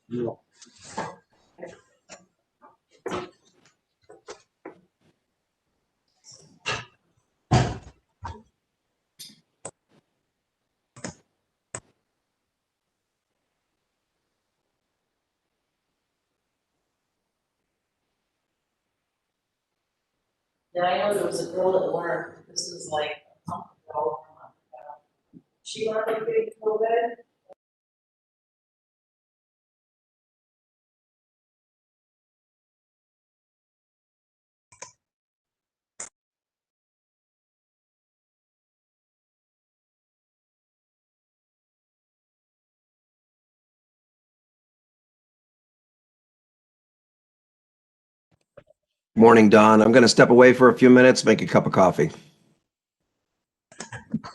No. Yeah, I know there was a girl at work, this was like a month ago. She wanted to get COVID. Morning, Don. I'm going to step away for a few minutes, make a cup of coffee.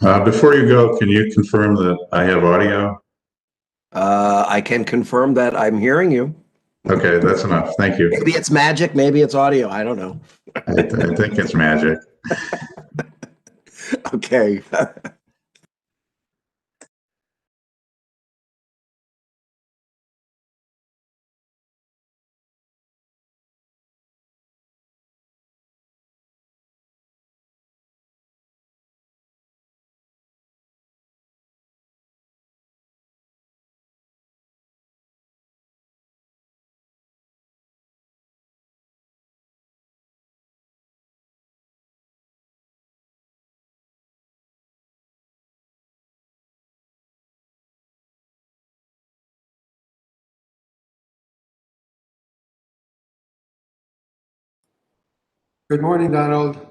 Before you go, can you confirm that I have audio? I can confirm that I'm hearing you. Okay, that's enough. Thank you. Maybe it's magic, maybe it's audio. I don't know. I think it's magic. Okay. Good morning, Donald.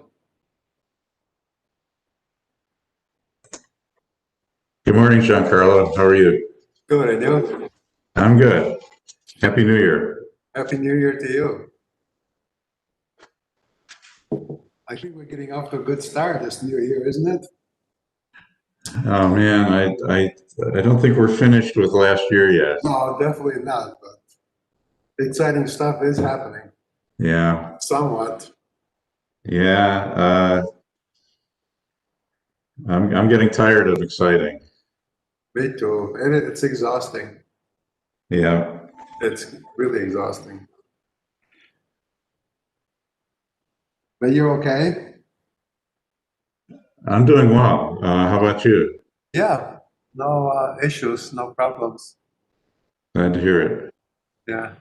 Good morning, Giancarlo. How are you? Good, and you? I'm good. Happy New Year. Happy New Year to you. I think we're getting off to a good start this new year, isn't it? Oh man, I don't think we're finished with last year yet. No, definitely not, but exciting stuff is happening, Yeah, somewhat. yeah. I'm getting tired of exciting. Me too, and it's exhausting. Yeah. It's really exhausting. But you're okay? I'm doing well. How about you? Yeah, no issues, no problems. Glad to hear it. Yeah.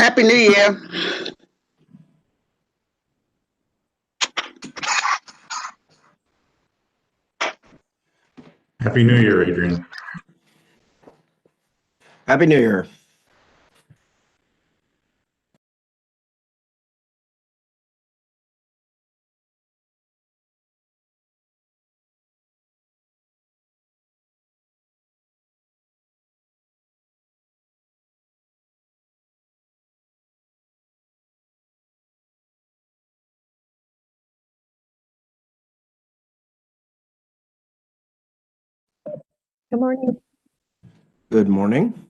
Happy New Year. Happy New Year, Adrian. Happy New Year. Good morning. Good morning.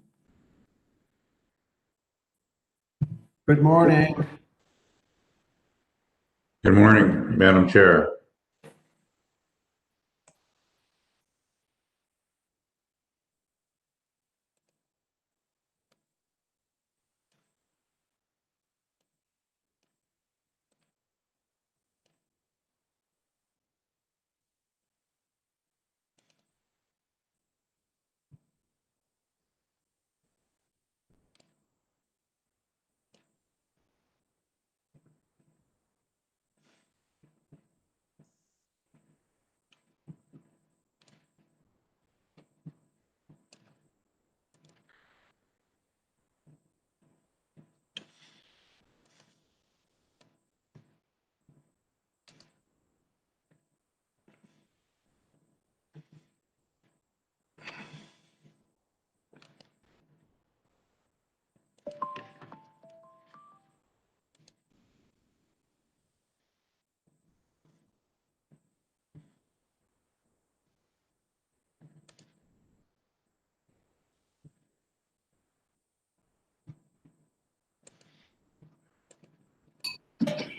Good morning. Good morning, Madam Chair.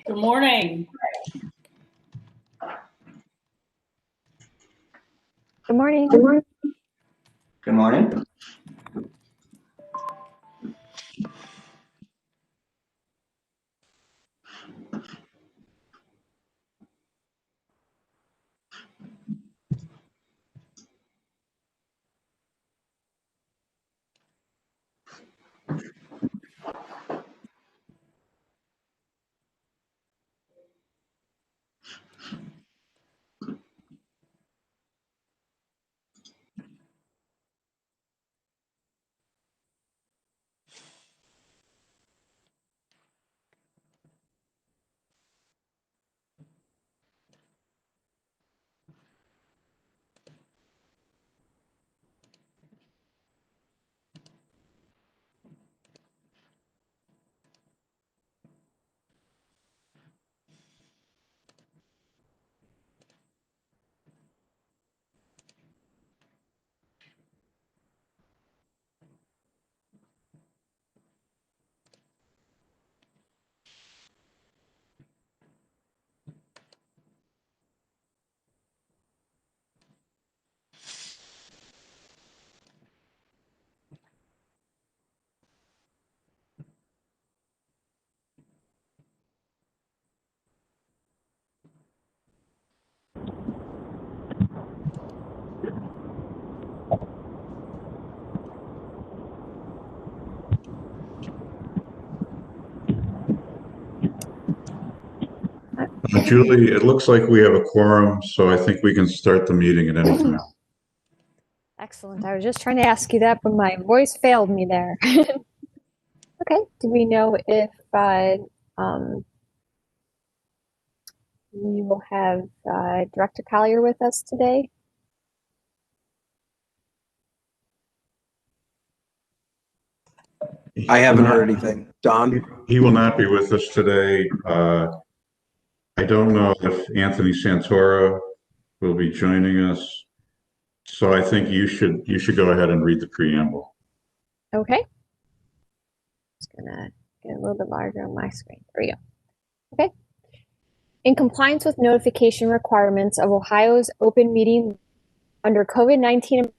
Good morning. Good morning. Good morning. Julie, it looks like we have a quorum, so I think we can start the meeting at any time. Excellent. I was just trying to ask you that, but my voice failed me there. Okay. Do we know if we will have Director Collier with us today? I haven't heard anything. Don? He will not be with us today. I don't know if Anthony Santora will be joining us. So I think you should go ahead and read the preamble. Okay. Just gonna get a little bit larger on my screen. There we go. Okay. In compliance with notification requirements of Ohio's open meeting under COVID-19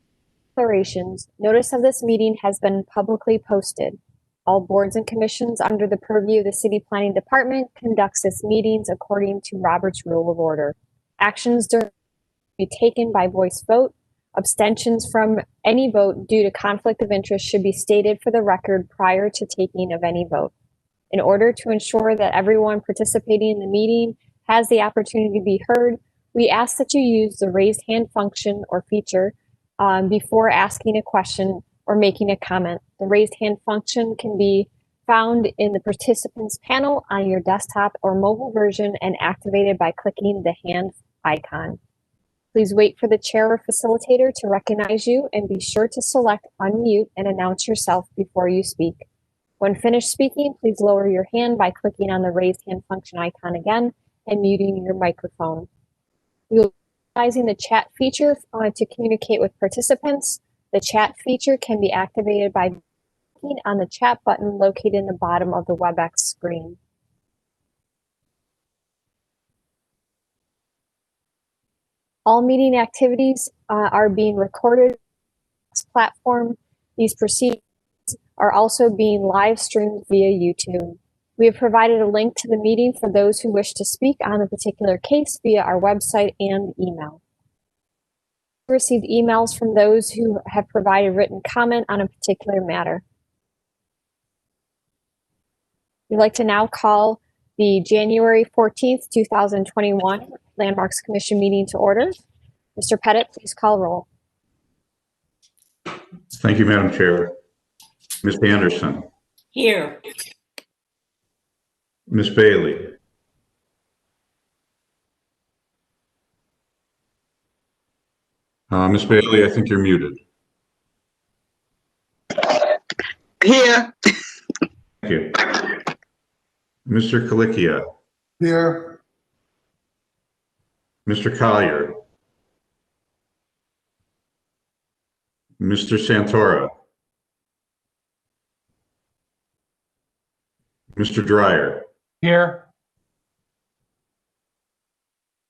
declarations, notice of this meeting has been publicly posted. All boards and commissions under the purview of the City Planning Department conducts its meetings according to Robert's Rule of Order. Actions during be taken by voice vote. Abstentions from any vote due to conflict of interest should be stated for the record prior to taking of any vote. In order to ensure that everyone participating in the meeting has the opportunity to be heard, we ask that you use the raised hand function or feature before asking a question or making a comment. The raised hand function can be found in the participants panel on your desktop or mobile version and activated by clicking the hand icon. Please wait for the chair or facilitator to recognize you and be sure to select unmute and announce yourself before you speak. When finished speaking, please lower your hand by clicking on the raised hand function icon again and muting your microphone. We will be utilizing the chat feature to communicate with participants. The chat feature can be activated by clicking on the chat button located in the bottom of the WebEx screen. All meeting activities are being recorded on this platform. These proceedings are also being live streamed via YouTube. We have provided a link to the meeting for those who wish to speak on a particular case via our website and email. We received emails from those who have provided written comment on a particular matter. We'd like to now call the January 14th, 2021 Landmarks Commission meeting to order. Mr. Pettit, please call roll. Thank you, Madam Chair. Ms. Anderson, Here. Ms. Bailey, Ms. Bailey, I think you're muted. Here. Thank you. Mr. Kalikia, Here. Mr. Collier, Mr. Santora, Mr. Dryer, Here.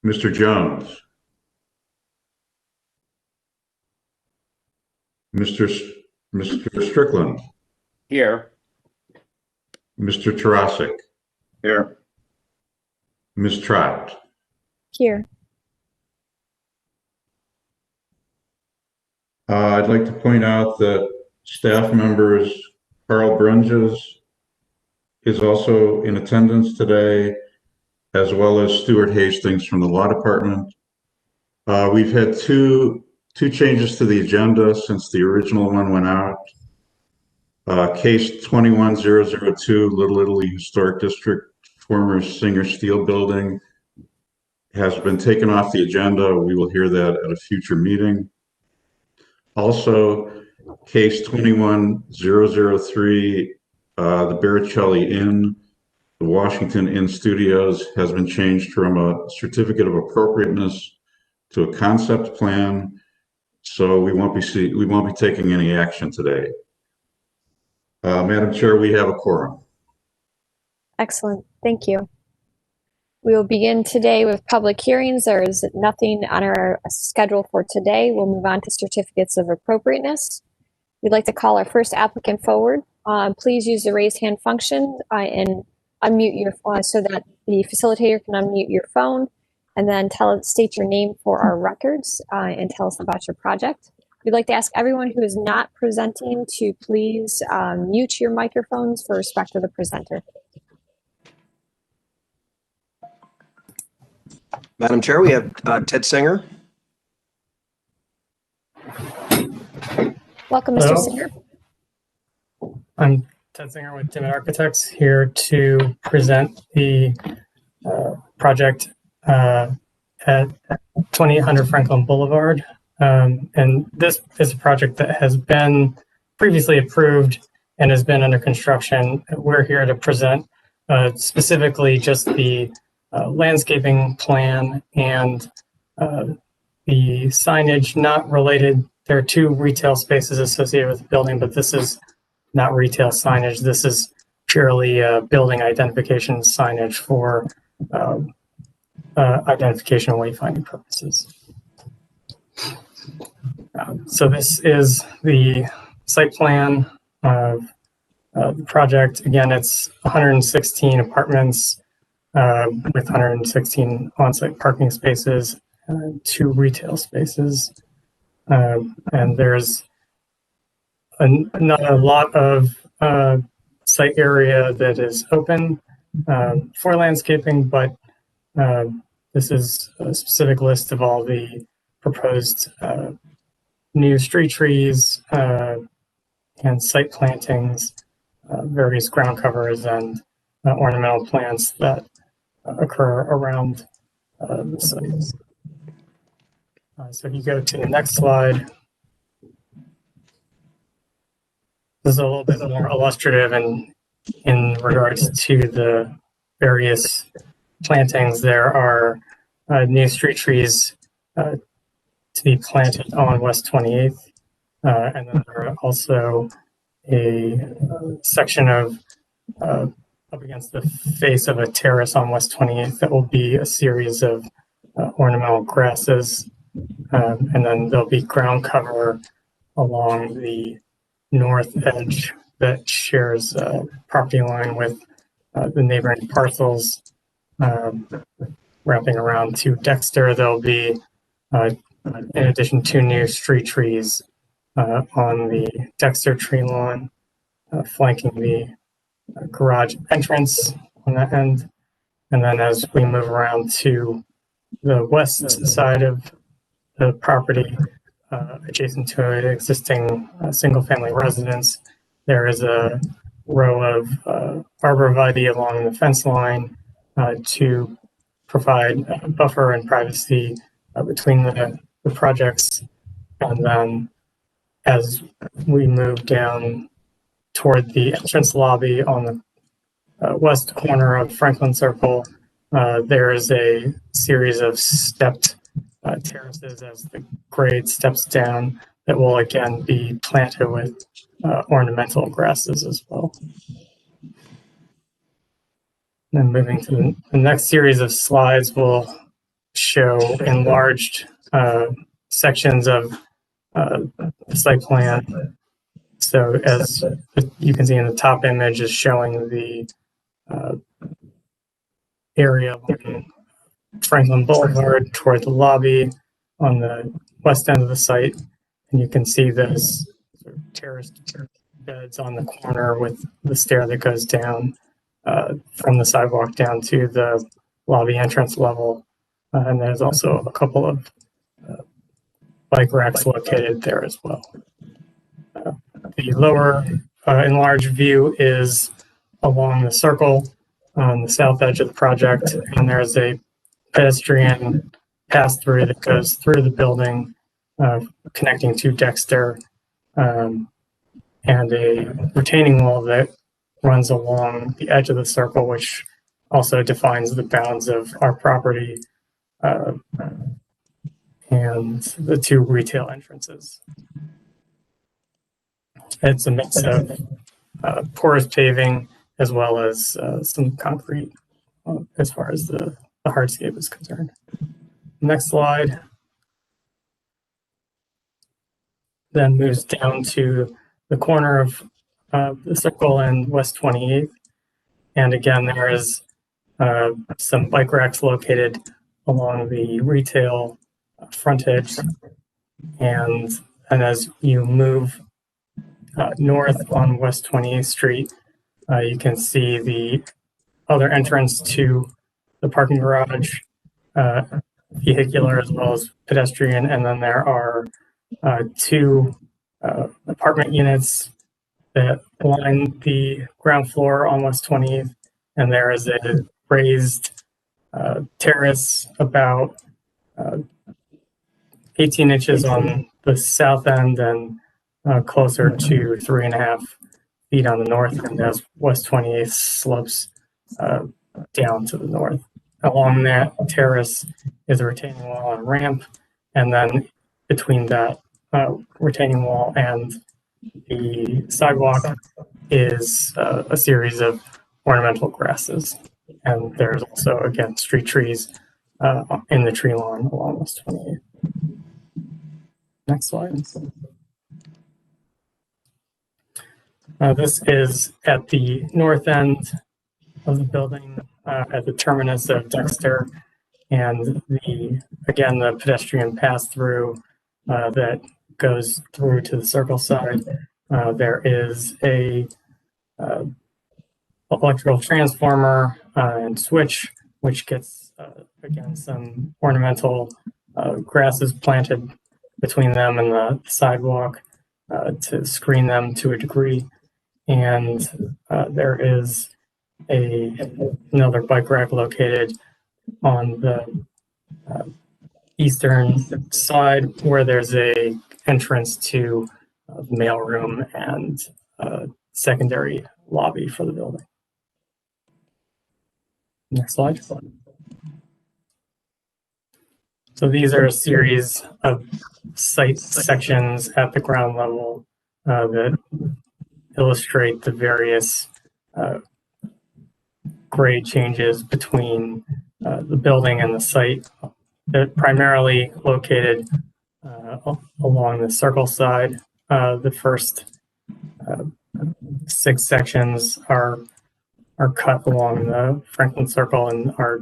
Mr. Jones, Mr. Strickland, Here. Mr. Tarasik, Here. Ms. Trott. Here. I'd like to point out that staff members Carl Brunges is also in attendance today, as well as Stuart Hastings from the Law Department. We've had two changes to the agenda since the original one went out. Case 21002, Little Italy Historic District, former Singer Steel Building, has been taken off the agenda. We will hear that at a future meeting. Also, case 21003, the Baricelli Inn, the Washington Inn Studios, has been changed from a certificate of appropriateness to a concept plan. So we won't be taking any action today. Madam Chair, we have a quorum. Excellent. Thank you. We will begin today with public hearings. There is nothing on our schedule for today. We'll move on to certificates of appropriateness. We'd like to call our first applicant forward. Please use the raise hand function and unmute your so that the facilitator can unmute your phone, and then state your name for our records and tell us about your project. We'd like to ask everyone who is not presenting to please mute your microphones for respect of the presenter. Madam Chair, we have Ted Singer. Welcome, Mr. Hello. Singer. I'm Ted Singer with Dimmitt Architects, here to present the project at 2800 Franklin Boulevard. And this is a project that has been previously approved and has been under construction. We're here to present specifically just the landscaping plan and the signage not related. There are two retail spaces associated with the building, but this is not retail signage. This is purely building identification signage for identification and wayfinding purposes. So this is the site plan of the project. Again, it's 116 apartments with 116 on-site parking spaces, 2 retail spaces, and there's not a lot of site area that is open for landscaping, but this is a specific list of all the proposed new street trees and site plantings, various ground covers, and ornamental plants that occur around the site. So if you go to the next slide, this is a little bit more illustrative in regards to the various plantings. There are new street trees to be planted on West 28th. And then there are also a section of up against the face of a terrace on West 28th that will be a series of ornamental grasses. And then there'll be ground cover along the north edge that shares property line with the neighboring parcels. Wrapping around to Dexter, there'll be, in addition to new street trees on the Dexter tree lawn, flanking the garage entrance on that end. And then as we move around to the west side of the property, adjacent to an existing single-family residence, there is a row of arborvitae along the fence line to provide buffer and privacy between the projects. And then as we move down toward the entrance lobby on the west corner of Franklin Circle, there is a series of stepped terraces as the grade steps down that will again be planted with ornamental grasses as well. Then moving to the next series of slides will show enlarged sections of the site plan. So as you can see in the top image is showing the area along Franklin Boulevard toward the lobby on the west end of the site. And you can see those sort of terraced beds on the corner with the stair that goes down from the sidewalk down to the lobby entrance level. And there's also a couple of bike racks located there as well. The lower enlarged view is along the circle on the south edge of the project, and there's a pedestrian pass-through that goes through the building, connecting to Dexter, and a retaining wall that runs along the edge of the circle, which also defines the bounds of our property and the two retail entrances. It's a mix of porous paving as well as some concrete as far as the hardscape is concerned. Next slide then moves down to the corner of the circle and West 28th. And again, there is some bike racks located along the retail frontage. And as you move north on West 28th Street, you can see the other entrance to the parking garage, vehicular as well as pedestrian. And then there are two apartment units that line the ground floor on West 28th. And there is a raised terrace about 18 inches on the south end and closer to 3.5 feet on the north end as West 28th slopes down to the north. Along that terrace is a retaining wall and ramp, and then between that retaining wall and the sidewalk is a series of ornamental grasses. And there's also, again, street trees in the tree lawn along West 28th. Next slide. This is at the north end of the building, at the terminus of Dexter, and the pedestrian pass-through that goes through to the circle side. There is a electrical transformer and switch, which gets, again, some ornamental grasses planted between them and the sidewalk to screen them to a degree. And there is another bike rack located on the eastern side where there's a entrance to the mailroom and secondary lobby for the building. Next slide. So these are a series of site sections at the ground level that illustrate the various grade changes between the building and the site. They're primarily located along the circle side. The first 6 sections are cut along the Franklin Circle and are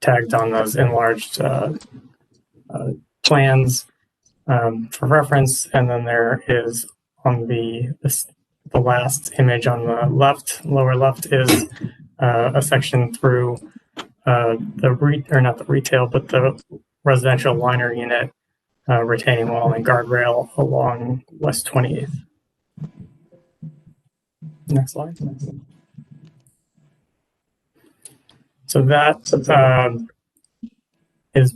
tagged on those enlarged plans for reference. And then there is on the last image on the left, lower left, is a section through not the retail, but the residential liner unit retaining wall and guardrail along West 28th. Next slide. So that is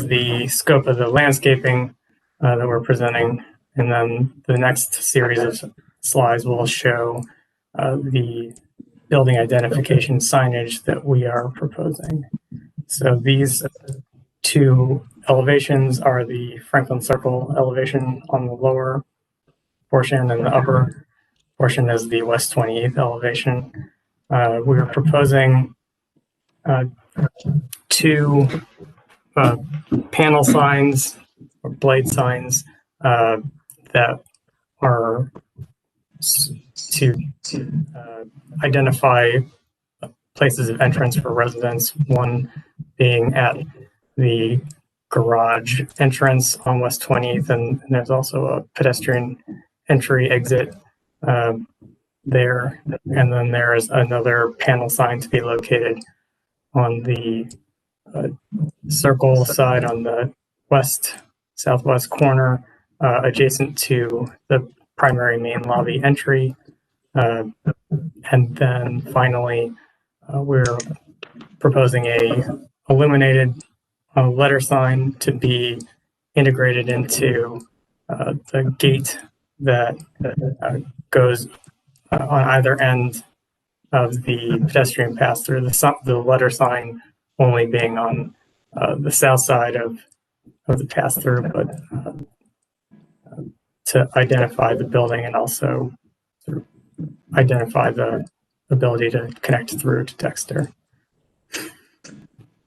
the scope of the landscaping that we're presenting. And then the next series of slides will show the building identification signage that we are proposing. So these 2 elevations are the Franklin Circle elevation on the lower portion, and the upper portion is the West 28th elevation. We are proposing 2 panel signs or blade signs that are to identify places of entrance for residents, one being at the garage entrance on West 20th, and there's also a pedestrian entry exit there. And then there is another panel sign to be located on the circle side on the southwest corner, adjacent to the primary main lobby entry. And then finally, we're proposing a illuminated letter sign to be integrated into the gate that goes on either end of the pedestrian pass through, the letter sign only being on the south side of the pass through, but to identify the building and also sort of identify the ability to connect through to Dexter.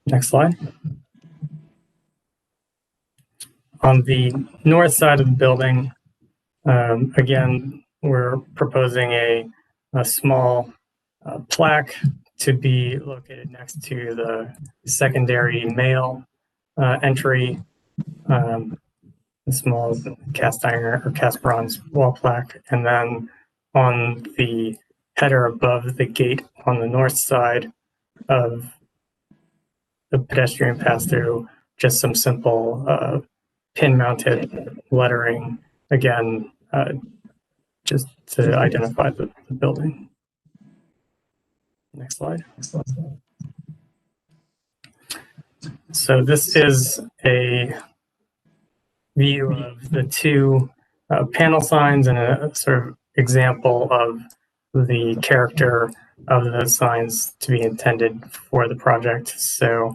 Next slide. On the north side of the building, again, we're proposing a small plaque to be located next to the secondary mail entry, a small cast iron or cast bronze wall plaque. And then on the header above the gate on the north side of the pedestrian pass through, just some simple pin mounted lettering, again, just to identify the building. Next slide. So this is a view of the 2 panel signs and a sort of example of the character of the signs to be intended for the project. So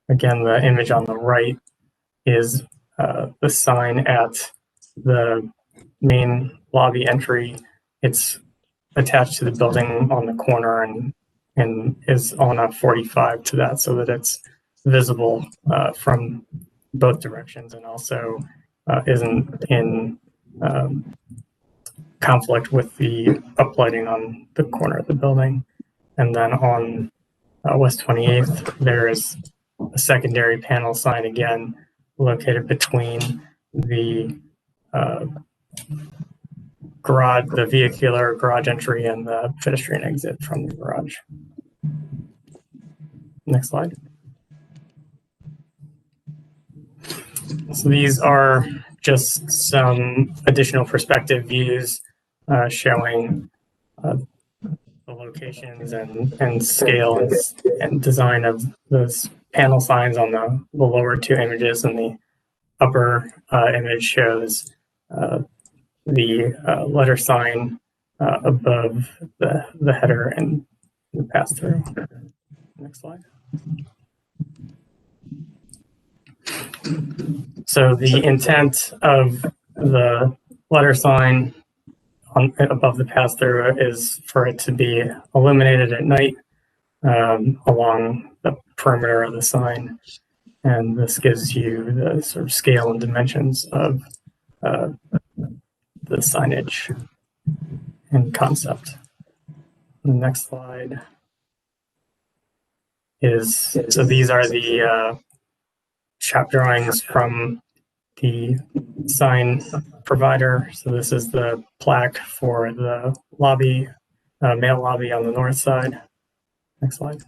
again, the image on the right is the sign at the main lobby entry. It's attached to the building on the corner and is on a 45 to that, so that it's visible from both directions, and also isn't in conflict with the uplighting on the corner of the building. And then on West 28th, there is a secondary panel sign again located between the garage, the vehicular garage entry and the pedestrian exit from the garage. Next slide. So these are just some additional perspective views showing the locations and scale and design of those panel signs on the lower two images, and the upper image shows the letter sign above the header and the pass through. Next slide. So the intent of the letter sign above the pass through is for it to be illuminated at night along the perimeter of the sign. And this gives you the sort of scale and dimensions of the signage and concept. The next slide is, so these are the shop drawings from the sign provider. So this is the plaque for the lobby, mail lobby on the north side. Next slide.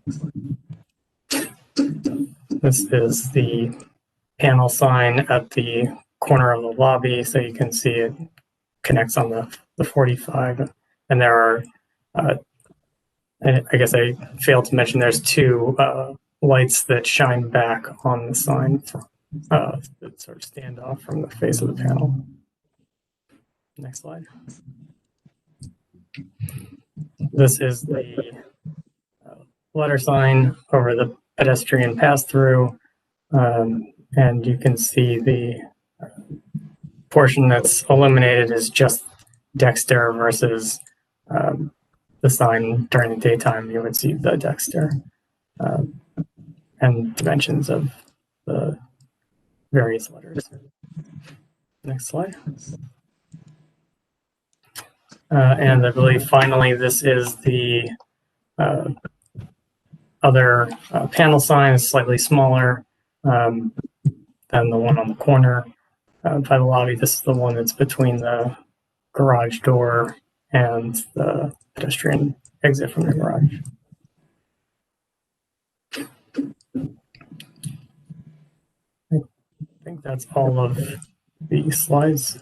This is the panel sign at the corner of the lobby, so you can see it connects on the 45. And there are, I guess I failed to mention, there's two lights that shine back on the sign that sort of stand off from the face of the panel. Next slide. This is the letter sign over the pedestrian pass-through, and you can see the portion that's illuminated is just Dexter versus the sign during the daytime. You would see the Dexter and dimensions of the various letters. Next slide. And I believe finally this is the other panel sign, is slightly smaller than the one on the corner by the lobby. This is the one that's between the garage door and the pedestrian exit from the garage. I think that's all of the slides.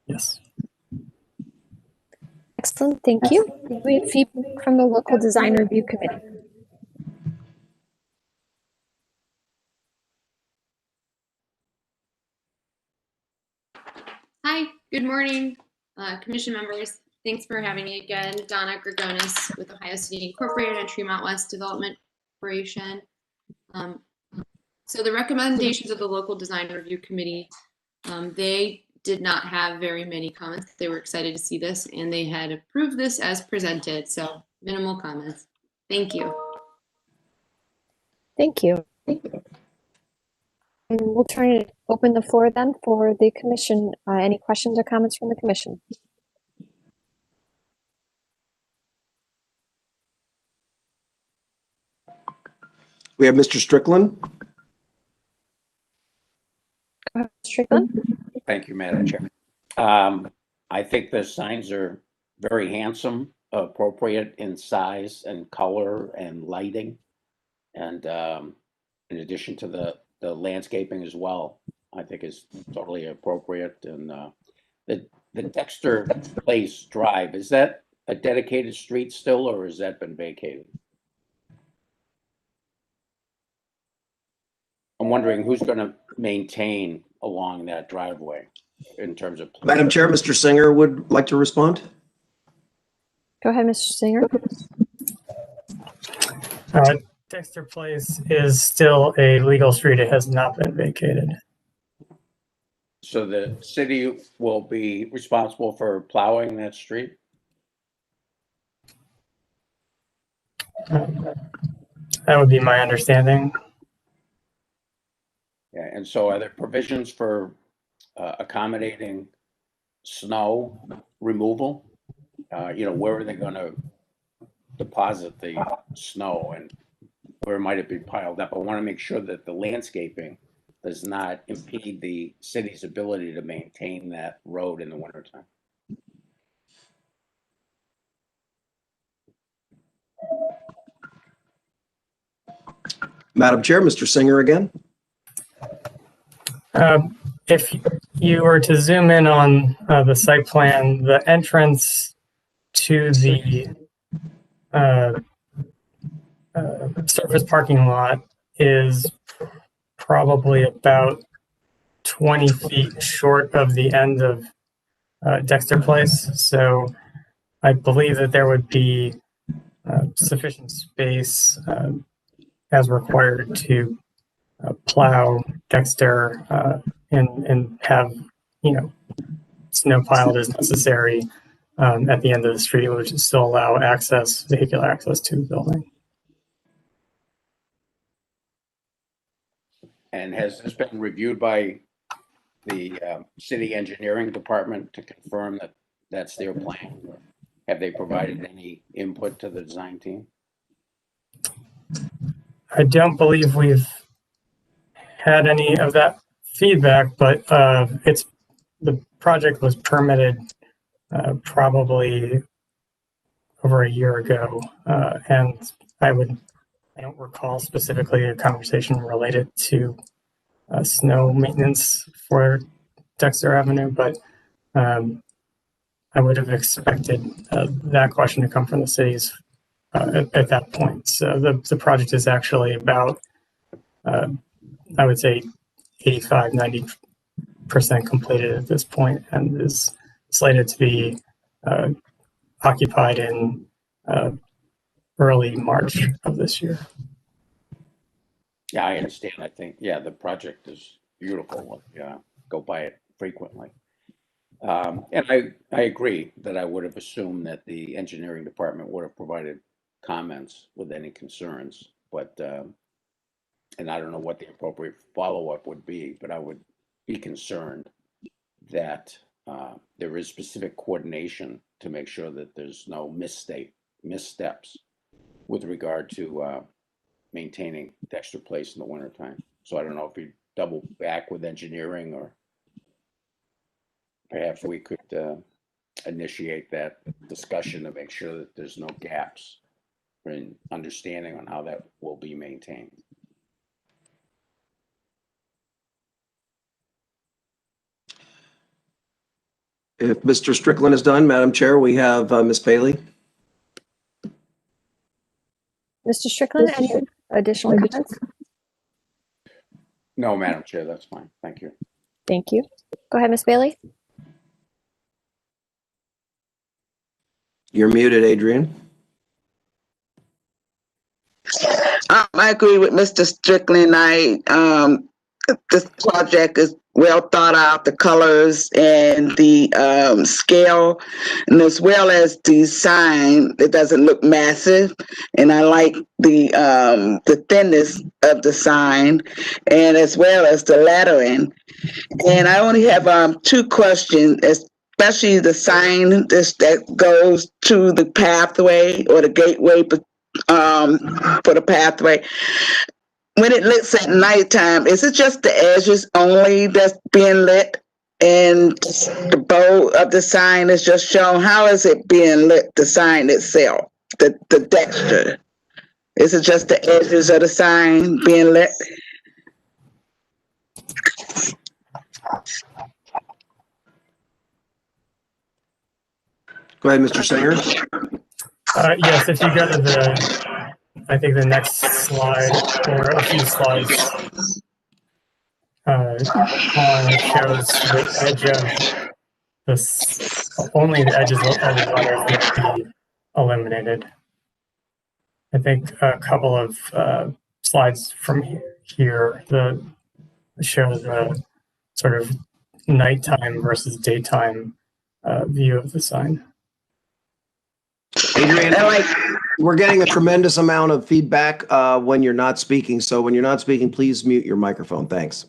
Yes. Excellent, thank you. We have feedback from the local design review committee. Hi, good morning, commission members. Thanks for having me again. Donna Gregonis with Ohio City Incorporated and Tremont West Development Corporation. So the recommendations of the local design review committee, they did not have very many comments. They were excited to see this and they had approved this as presented. So minimal comments. Thank you. Thank you. And we'll open the floor then for the commission. Any questions or comments from the commission? We have Mr. Strickland. Go ahead, Strickland. Thank you, Madam Chair. I think the signs are very handsome, appropriate in size and color and lighting. And in addition to the landscaping as well, I think is totally appropriate. And the Dexter Place Drive, is that a dedicated street still, or has that been vacated? I'm wondering who's going to maintain along that driveway in terms of. Madam Chair, Mr. Singer would like to respond. Go ahead, Mr. Singer. Dexter Place is still a legal street. It has not been vacated. So the city will be responsible for plowing that street? That would be my understanding. Yeah, and so are there provisions for accommodating snow removal? Where are they going to deposit the snow and where might it be piled up? I want to make sure that the landscaping does not impede the city's ability to maintain that road in the wintertime. Madam Chair, Mr. Singer again. If you were to zoom in on the site plan, the entrance to the surface parking lot is probably about 20 feet short of the end of Dexter Place. So I believe that there would be sufficient space as required to plow Dexter and have, snow piled as necessary at the end of the street, which would still allow vehicular access to the building. And has this been reviewed by the city engineering department to confirm that that's their plan? Have they provided any input to the design team? I don't believe we've had any of that feedback, but the project was permitted probably over a year ago, and I don't recall specifically a conversation related to snow maintenance for Dexter Avenue, but I would have expected that question to come from the cities at that point. So the project is actually about, I would say, 85-90% completed at this point, and is slated to be occupied in early March of this year. Yeah, I understand. I think, the project is beautiful. Go by it frequently. And I agree that I would have assumed that the engineering department would have provided comments with any concerns, but, and I don't know what the appropriate follow-up would be, but I would be concerned that there is specific coordination to make sure that there's no missteps with regard to maintaining Dexter Place in the wintertime. So I don't know if you double back with engineering, or perhaps we could initiate that discussion to make sure that there's no gaps in understanding on how that will be maintained. If Mr. Strickland is done, Madam Chair, we have Ms. Bailey. Mr. Strickland, any additional comments? No, Madam Chair, that's fine. Thank you. Thank you. Go ahead, Ms. Bailey. You're muted, Adrian. I agree with Mr. Strickland. This project is well thought out, the colors and the scale, and as well as the sign. It doesn't look massive, and I like the thinness of the sign, and as well as the lettering. And I only have two questions, especially the sign that goes to the pathway or the gateway for the pathway. When it looks at nighttime, is it just the edges only that's being lit, and the bow of the sign is just shown? How is it being lit, the sign itself, the Dexter? Is it just the edges of the sign being lit? Go ahead, Mr. Singer. Yes, if you go to I think the next slide, or a few slides, it shows the edge of this, only the edges of the letters will be eliminated. I think a couple of slides from here show the sort of nighttime versus daytime view of the sign. Adrian, we're getting a tremendous amount of feedback when you're not speaking. So when you're not speaking, please mute your microphone. Thanks.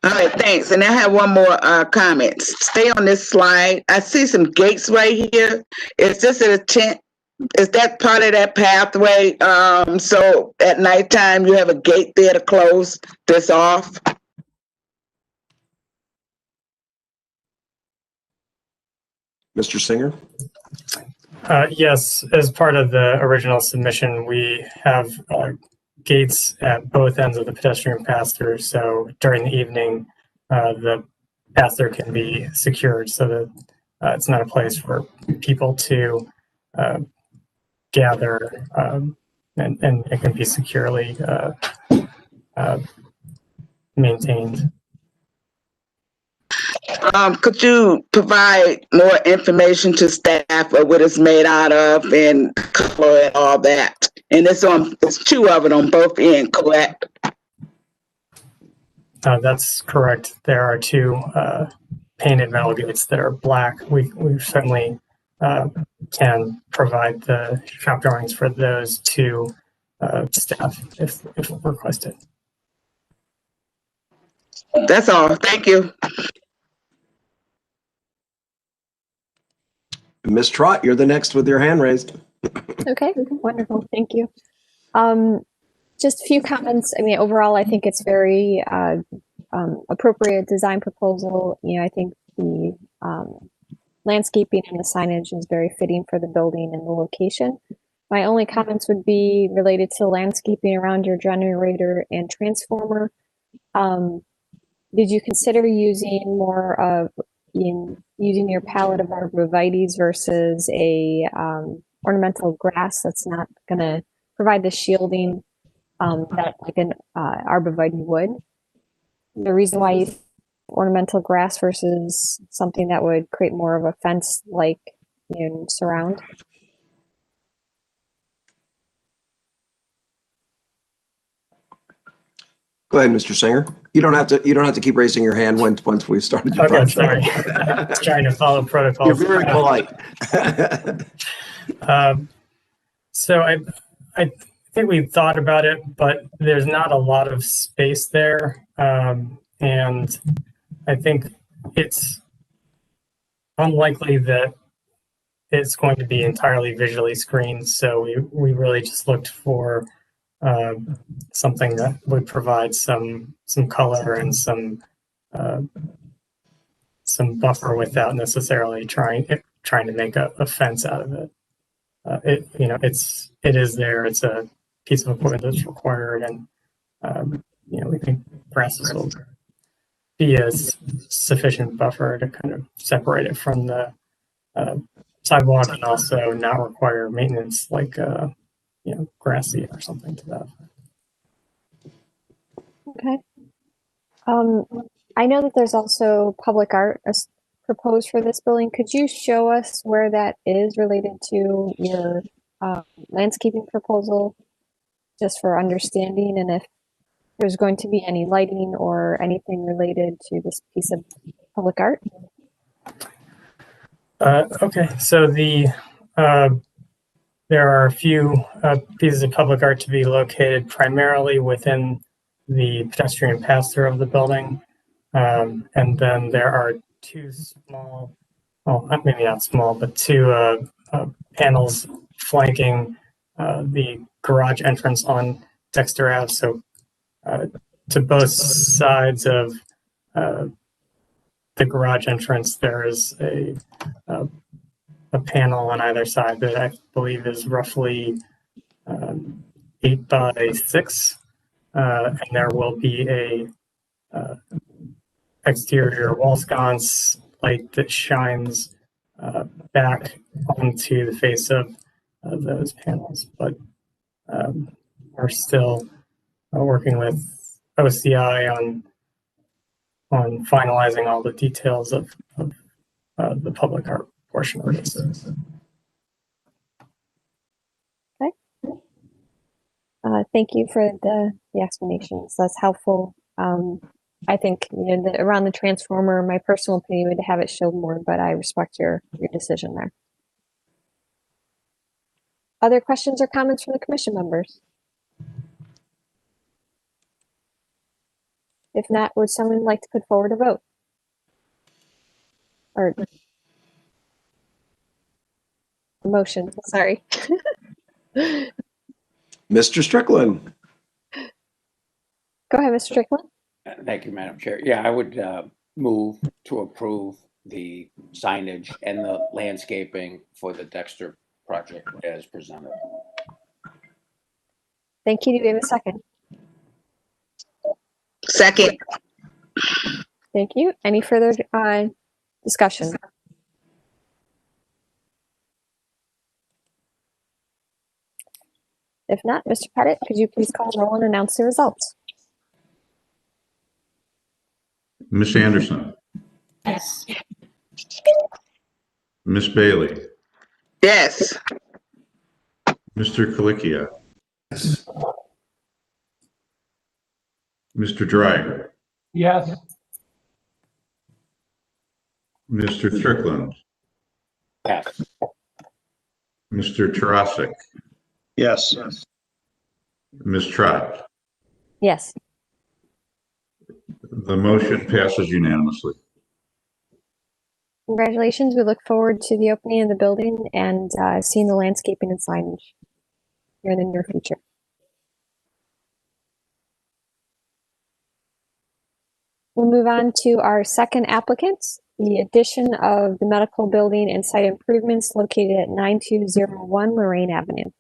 All right, thanks. And I have one more comment. Stay on this slide. I see some gates right here. Is this an intent? Is that part of that pathway? So at nighttime, you have a gate there to close this off? Mr. Singer? Yes, as part of the original submission, we have gates at both ends of the pedestrian path-through. So during the evening, the path-through can be secured so that it's not a place for people to gather, and it can be securely maintained. Could you provide more information to staff of what it's made out of and color and all that? And it's two of it on both ends, correct? That's correct. There are two painted metal gates that are black. We certainly can provide the shop drawings for those to staff if requested. That's all. Thank you. Ms. Trott, you're the next with your hand raised. Okay, wonderful. Thank you. Just a few comments. I mean, overall, I think it's very appropriate design proposal. You know, I think the landscaping and the signage is very fitting for the building and the location. My only comments would be related to landscaping around your generator and transformer. Did you consider using more of using your palette of arborvitaes versus a ornamental grass that's not going to provide the shielding that like an arborvitae would? The reason why you ornamental grass versus something that would create more of a fence like surround? Go ahead, Mr. Singer. You don't have to keep raising your hand once we've started your Okay, project. sorry. Just trying to follow protocol. You're very polite. So I think we've thought about it, but there's not a lot of space there. And I think it's unlikely that it's going to be entirely visually screened. So we really just looked for something that would provide some color and some buffer without necessarily trying to make a fence out of it. It is there. It's a piece of equipment that's required, and we think grasses will be a sufficient buffer to kind of separate it from the sidewalk and also not require maintenance like grass seed or something to that effect. Okay. I know that there's also public art proposed for this building. Could you show us where that is related to your landscaping proposal, just for understanding, and if there's going to be any lighting or anything related to this piece of public art? Okay, so there are a few pieces of public art to be located primarily within the pedestrian pass-through of the building. And then there are two small, well, maybe not small, but two panels flanking the garage entrance on Dexter Ave. So to both sides of the garage entrance, there is a panel on either side that I believe is roughly 8 by 6, and there will be a exterior wall sconce light that shines back onto the face of those panels. But we're still working with OCI on finalizing all the details of the public art portion of this. Okay. Thank you for the explanations. That's helpful. I think around the transformer, my personal opinion would have it show more, but I respect your decision there. Other questions or comments from the commission members? If not, would someone like to put forward a vote? Or a motion, sorry. Mr. Strickland. Go ahead, Mr. Strickland. Thank you, Madam Chair. Yeah, I would move to approve the signage and the landscaping for the Dexter project as presented. Thank you. Do we have a second? Second. Thank you. Any further discussion? If not, Mr. Pettit, could you please call roll and announce the results? Ms. Anderson, Yes. Ms. Bailey, Yes. Mr. Colicchia, Yes. Mr. Dryer, Yes. Mr. Strickland, Yes. Mr. Tarasik, Yes. Ms. Trot. Yes. The motion passes unanimously. Congratulations. We look forward to the opening of the building and seeing the landscaping and signage here in the near future. We'll move on to our second applicant, the addition of the medical building and site improvements located at 9201 Lorraine Avenue.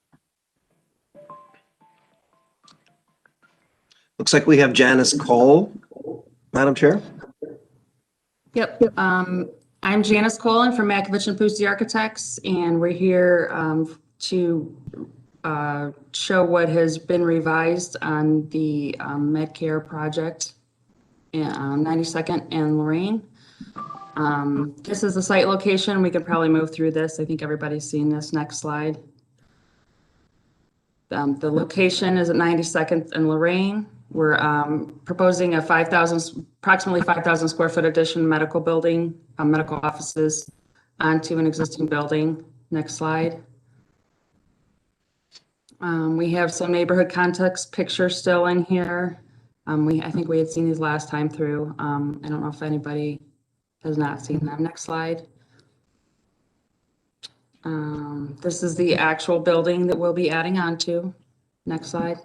Looks like we have Janice Cole, Madam Chair. Yep. I'm Janice Colin from Makovich and Pucci Architects, and we're here to show what has been revised on the Medcare project on 92nd and Lorraine. This is the site location. We could probably move through this. I think everybody's seen this. Next slide. The location is at 92nd and Lorraine. We're proposing approximately 5,000 square foot addition medical building, medical offices onto an existing building. Next slide. We have some neighborhood context pictures still in here. I think we had seen these last time through. I don't know if anybody has not seen them. Next slide. This is the actual building that we'll be adding on to. Next slide.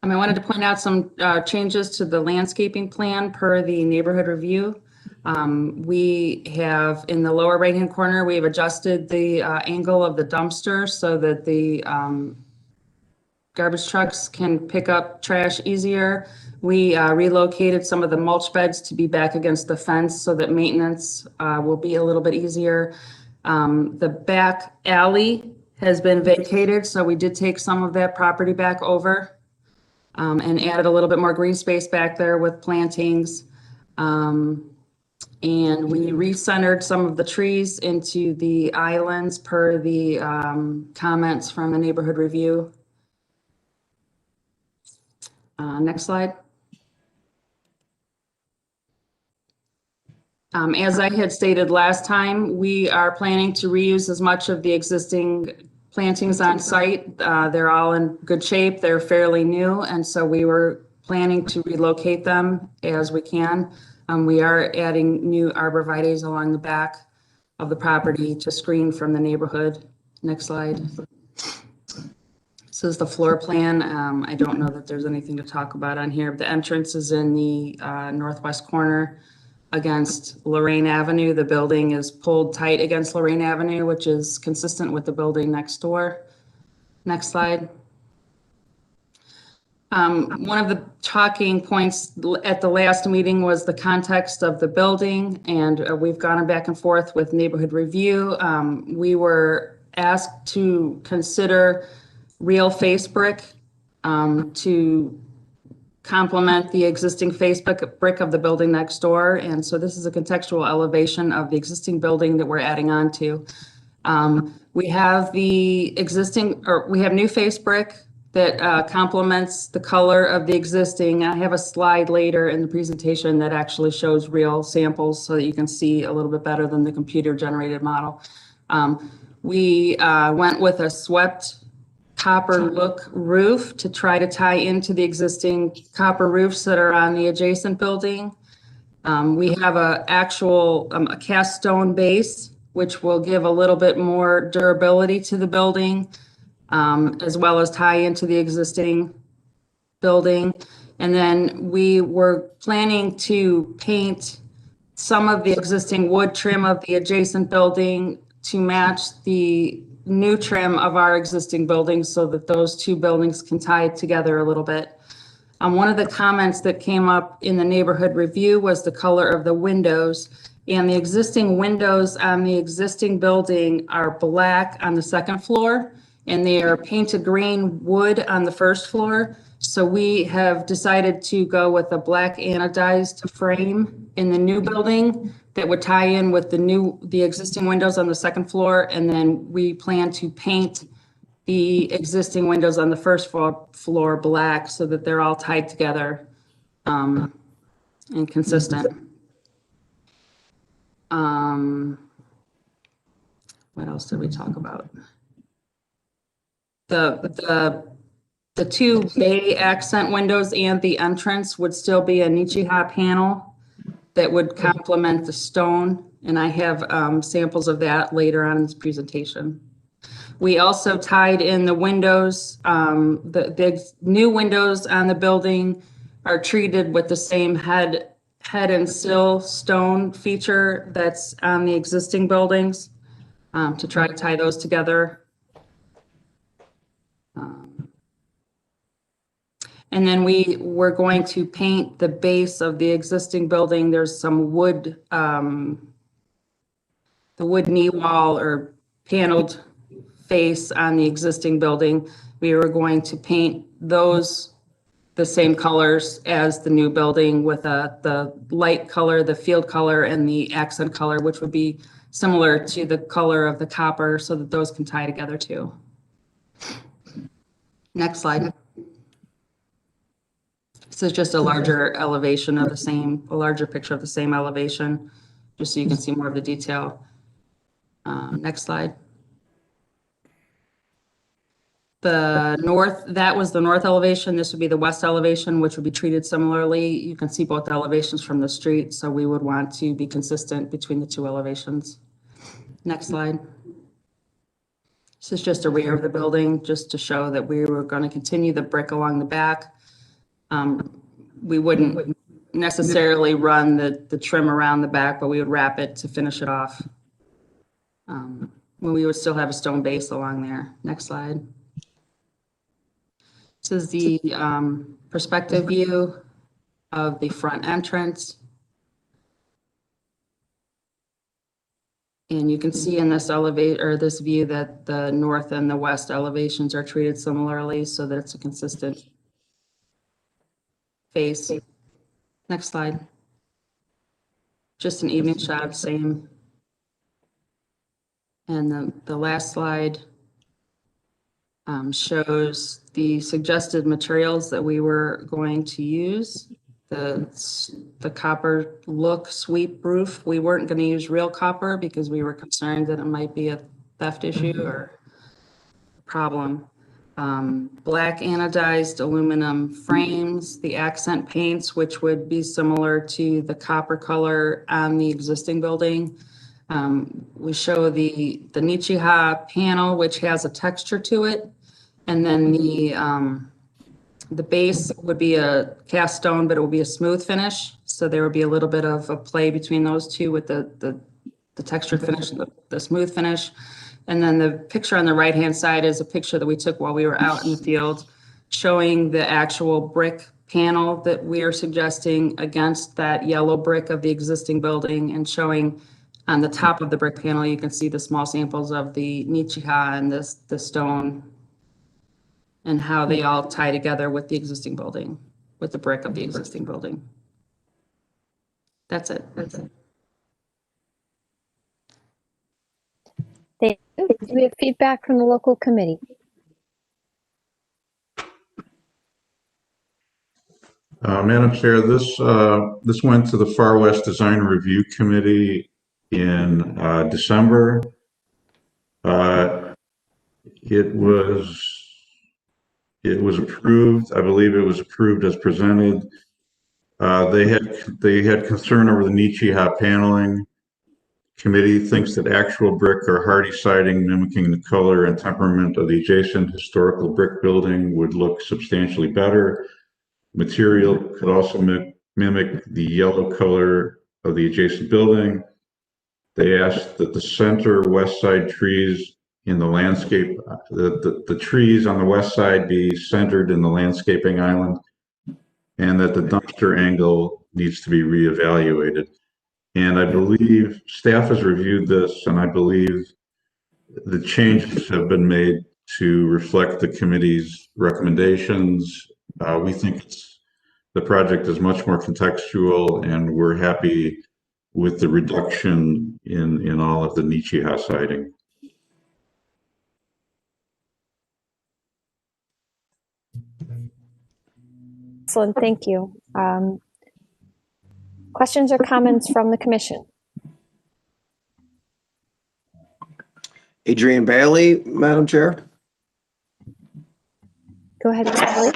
I wanted to point out some changes to the landscaping plan per the neighborhood review. We have in the lower right-hand corner, we've adjusted the angle of the dumpster so that the garbage trucks can pick up trash easier. We relocated some of the mulch beds to be back against the fence so that maintenance will be a little bit easier. The back alley has been vacated, so we did take some of that property back over and added a little bit more green space back there with plantings. And we recentered some of the trees into the islands per the comments from the neighborhood review. Next slide. As I had stated last time, we are planning to reuse as much of the existing plantings on site. They're all in good shape. They're fairly new. And so we were planning to relocate them as we can. We are adding new arborvitaes along the back of the property to screen from the neighborhood. Next slide. This is the floor plan. I don't know that there's anything to talk about on here. The entrance is in the northwest corner against Lorraine Avenue. The building is pulled tight against Lorraine Avenue, which is consistent with the building next door. Next slide. One of the talking points at the last meeting was the context of the building, and we've gone back and forth with neighborhood review. We were asked to consider real face brick to complement the existing face brick of the building next door. And so this is a contextual elevation of the existing building that we're adding on to. We have the existing, or we have new face brick that complements the color of the existing. I have a slide later in the presentation that actually shows real samples so that you can see a little bit better than the computer generated model. We went with a swept copper look roof to try to tie into the existing copper roofs that are on the adjacent building. We have a cast stone base, which will give a little bit more durability to the building, as well as tie into the existing building. And then we were planning to paint some of the existing wood trim of the adjacent building to match the new trim of our existing buildings so that those two buildings can tie together a little bit. One of the comments that came up in the neighborhood review was the color of the windows. And the existing windows on the existing building are black on the second floor, and they are painted green wood on the first floor. So we have decided to go with a black anodized frame in the new building that would tie in with the existing windows on the second floor. And then we plan to paint the existing windows on the first floor black so that they're all tied together and consistent. What else did we talk about? The two bay accent windows and the entrance would still be a Nichiha panel that would complement the stone. And I have samples of that later on in this presentation. We also tied in the windows. The new windows on the building are treated with the same head and sill stone feature that's on the existing buildings to try to tie those together. And then we're going to paint the base of the existing building. There's some wood, the wood knee wall or paneled face on the existing building. We were going to paint those the same colors as the new building with the light color, the field color, and the accent color, which would be similar to the color of the copper so that those can tie together too. Next slide. This is just a larger elevation of a larger picture of the same elevation, just so you can see more of the detail. Next slide. That was the north elevation. This would be the west elevation, which would be treated similarly. You can see both elevations from the street, so we would want to be consistent between the two elevations. Next slide. This is just a rear of the building, just to show that we were going to continue the brick along the back. We wouldn't necessarily run the trim around the back, but we would wrap it to finish it off. We would still have a stone base along there. Next slide. This is the perspective view of the front entrance. And you can see in this this view that the north and the west elevations are treated similarly so that it's a consistent face. Next slide. Just an evening shot of same. And the last slide shows the suggested materials that we were going to use. The copper look sweep roof. We weren't going to use real copper because we were concerned that it might be a theft issue or problem. Black anodized aluminum frames, the accent paints, which would be similar to the copper color on the existing building. We show the Nichiha panel, which has a texture to it. And then the base would be a cast stone, but it will be a smooth finish. So there would be a little bit of a play between those two with the textured finish and the smooth finish. And then the picture on the right-hand side is a picture that we took while we were out in the field, showing the actual brick panel that we are suggesting against that yellow brick of the existing building, and showing on the top of the brick panel, you can see the small samples of the Nichiha and the stone and how they all tie together with the existing building, with the brick of the existing building. That's it. That's it. Thank you. Do we have feedback from the local committee? Madam Chair, this went to the Far West Design Review Committee in December. It was approved. I believe it was approved as presented. They had concern over the Nichiha paneling. Committee thinks that actual brick or hardy siding mimicking the color and temperament of the adjacent historical brick building would look substantially better. Material could also mimic the yellow color of the adjacent building. They asked that the center west side trees in the landscape, the trees on the west side be centered in the landscaping island, and that the dumpster angle needs to be reevaluated. And I believe staff has reviewed this, and I believe the changes have been made to reflect the committee's recommendations. We think the project is much more contextual, and we're happy with the reduction in all of the Nichiha siding. Excellent, thank you. Questions or comments from the commission? Adrian Bailey, Madam Chair. Go ahead, Ms. Bailey.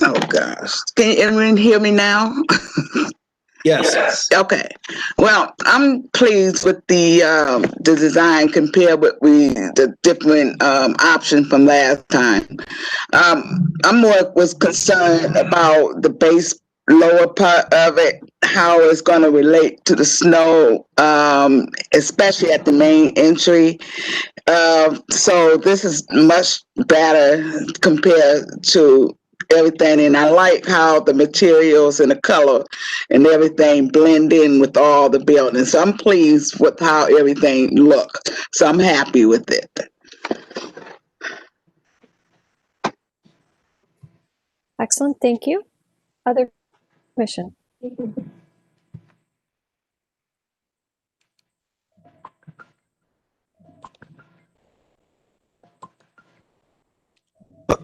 Oh gosh, can everyone hear me now? Yes. Okay. Well, I'm pleased with the design compared with the different option from last time. I'm was concerned about the base lower part of it, how it's going to relate to the snow, especially at the main entry. So this is much better compared to everything, and I like how the materials and the color and everything blend in with all the buildings. So I'm pleased with how everything looked. So I'm happy with it. Excellent, thank you. Other commission?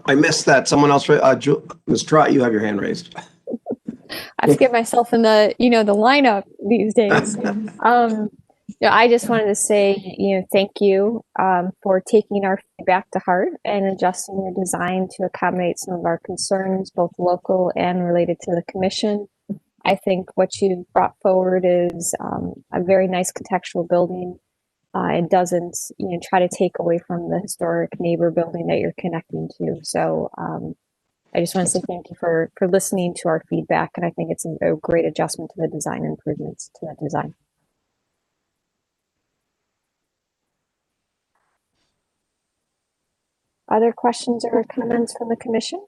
I missed that. Someone else, Ms. Trott, you have your hand raised. I have to get myself in the, the lineup these days. I just wanted to say, thank you for taking our feedback to heart and adjusting your design to accommodate some of our concerns, both local and related to the commission. I think what you brought forward is a very nice contextual building. It doesn't, try to take away from the historic neighbor building that you're connecting to. So I just want to say thank you for listening to our feedback, and I think it's a great adjustment to the design, improvements to the design. Other questions or comments from the commission?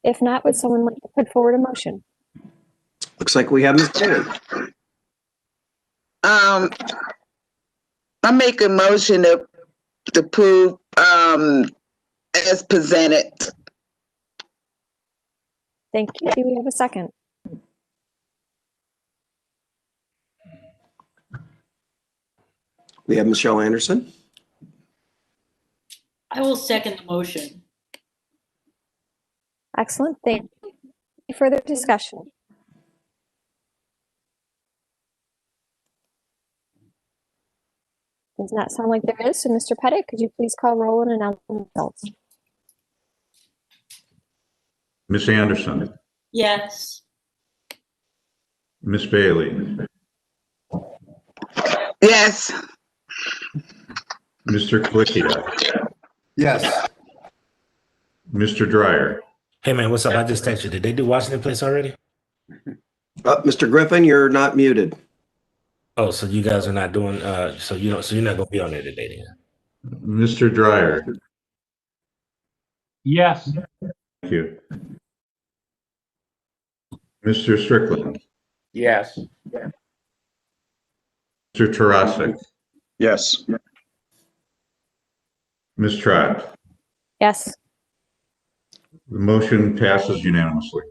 If not, would someone like to put forward a motion? Looks like we have Ms. Bailey. I make a motion to approve as presented. Thank you. Do we have a second? We have Michelle Anderson. I will second the motion. Excellent. Thank you. Any further discussion? Does not sound like there is. So, Mr. Pettit, could you please call roll and announce the results? Ms. Anderson, Yes. Ms. Bailey, Yes. Mr. Klickiak, Yes. Mr. Dryer. Hey man, what's up? I just texted you. Did they do Washington Place already? Mr. Griffin, you're not muted. Oh, so you guys are not doing so you're not gonna be on there today then. Mr. Dryer. Yes. Thank you. Mr. Strickland, Yes. Mr. Tarasik, Yes. Ms. Trott. Yes. The motion passes unanimously.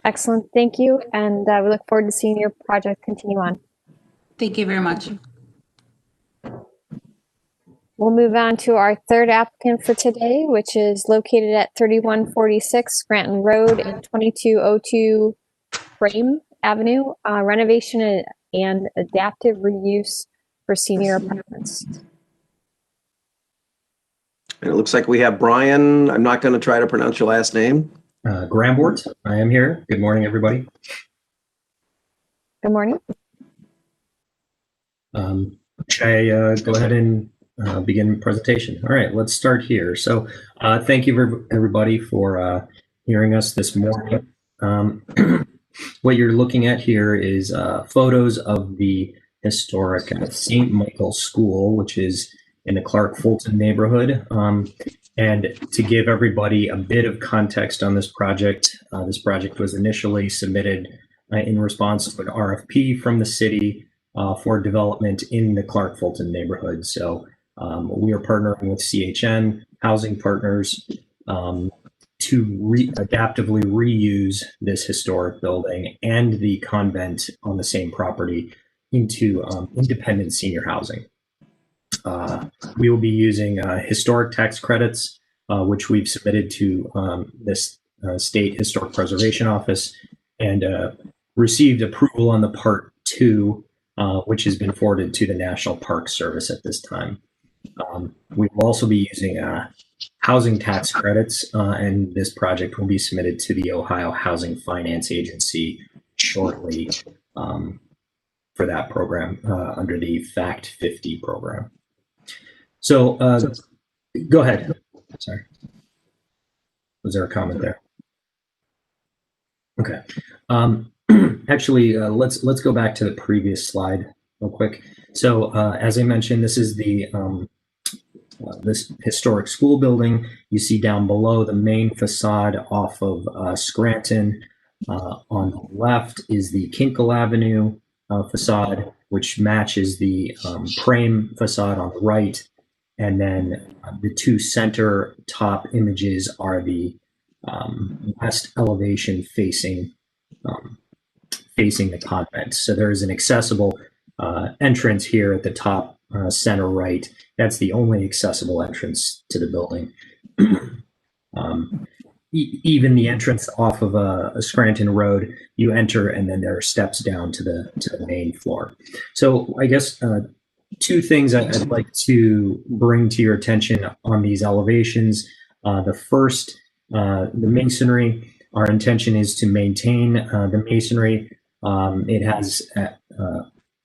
Excellent. Thank you. And we look forward to seeing your project continue on. Thank you very much. We'll move on to our third applicant for today, which is located at 3146 Scranton Road and 2202 Frame Avenue, renovation and adaptive reuse for senior apartments. And it looks like we have Brian. I'm not going to try to pronounce your last name. Grambort, I am here. Good morning, everybody. Good morning. Should I go ahead and begin presentation. All right, let's start here. So thank you everybody for hearing us this morning. What you're looking at here is photos of the historic St. Michael School, which is in the Clark Fulton neighborhood. And to give everybody a bit of context on this project was initially submitted in response to an RFP from the city for development in the Clark Fulton neighborhood. So we are partnering with CHN Housing Partners to adaptively reuse this historic building and the convent on the same property into independent senior housing. We will be using historic tax credits, which we've submitted to this State Historic Preservation Office and received approval on the Part 2, which has been forwarded to the National Park Service at this time. We will also be using housing tax credits, and this project will be submitted to the Ohio Housing Finance Agency shortly for that program under the FACT 50 program. So go ahead. Sorry. Was there a comment there? Okay. Actually, let's go back to the previous slide real quick. So as I mentioned, this is the this historic school building. You see down below the main facade off of Scranton. On the left is the Kinkle Avenue facade, which matches the Prame facade on the right. And then the two center top images are the west elevation facing the convent. So there is an accessible entrance here at the top center right. That's the only accessible entrance to the building. Even the entrance off of a Scranton Road, you enter and then there are steps down to the main floor. So I guess two things I'd like to bring to your attention on these elevations. The first, the masonry. Our intention is to maintain the masonry. It has,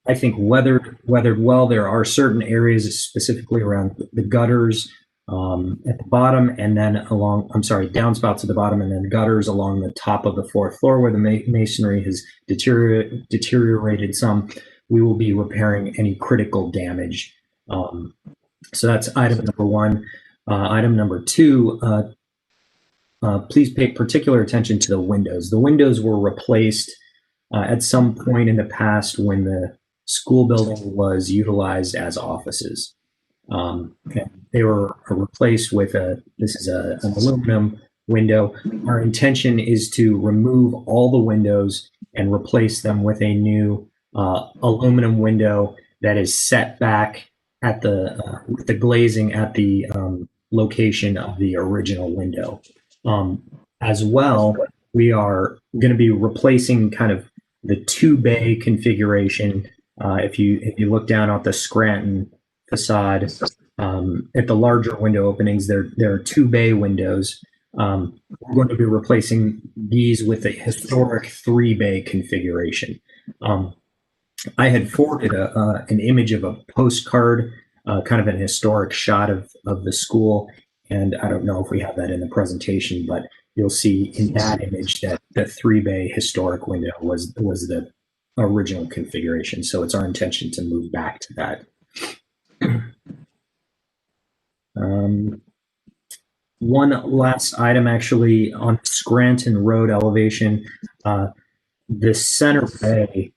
I think, weathered well. There are certain areas, specifically around the gutters at the bottom, and then downspouts at the bottom, and then gutters along the top of the fourth floor where the masonry has deteriorated some. We will be repairing any critical damage. So that's item number one. Item number two, please pay particular attention to the windows. The windows were replaced at some point in the past when the school building was utilized as offices. They were replaced with this is an aluminum window. Our intention is to remove all the windows and replace them with a new aluminum window that is set back at with the glazing at the location of the original window. As well, we are going to be replacing kind of the two bay configuration. If you look down at the Scranton facade, at the larger window openings, there are two bay windows. We're going to be replacing these with a historic three bay configuration. I had forwarded an image of a postcard, kind of an historic shot of the school. And I don't know if we have that in the presentation, but you'll see in that image that the three bay historic window was the original configuration. So it's our intention to move back to that. One last item actually on Scranton Road elevation, the center bay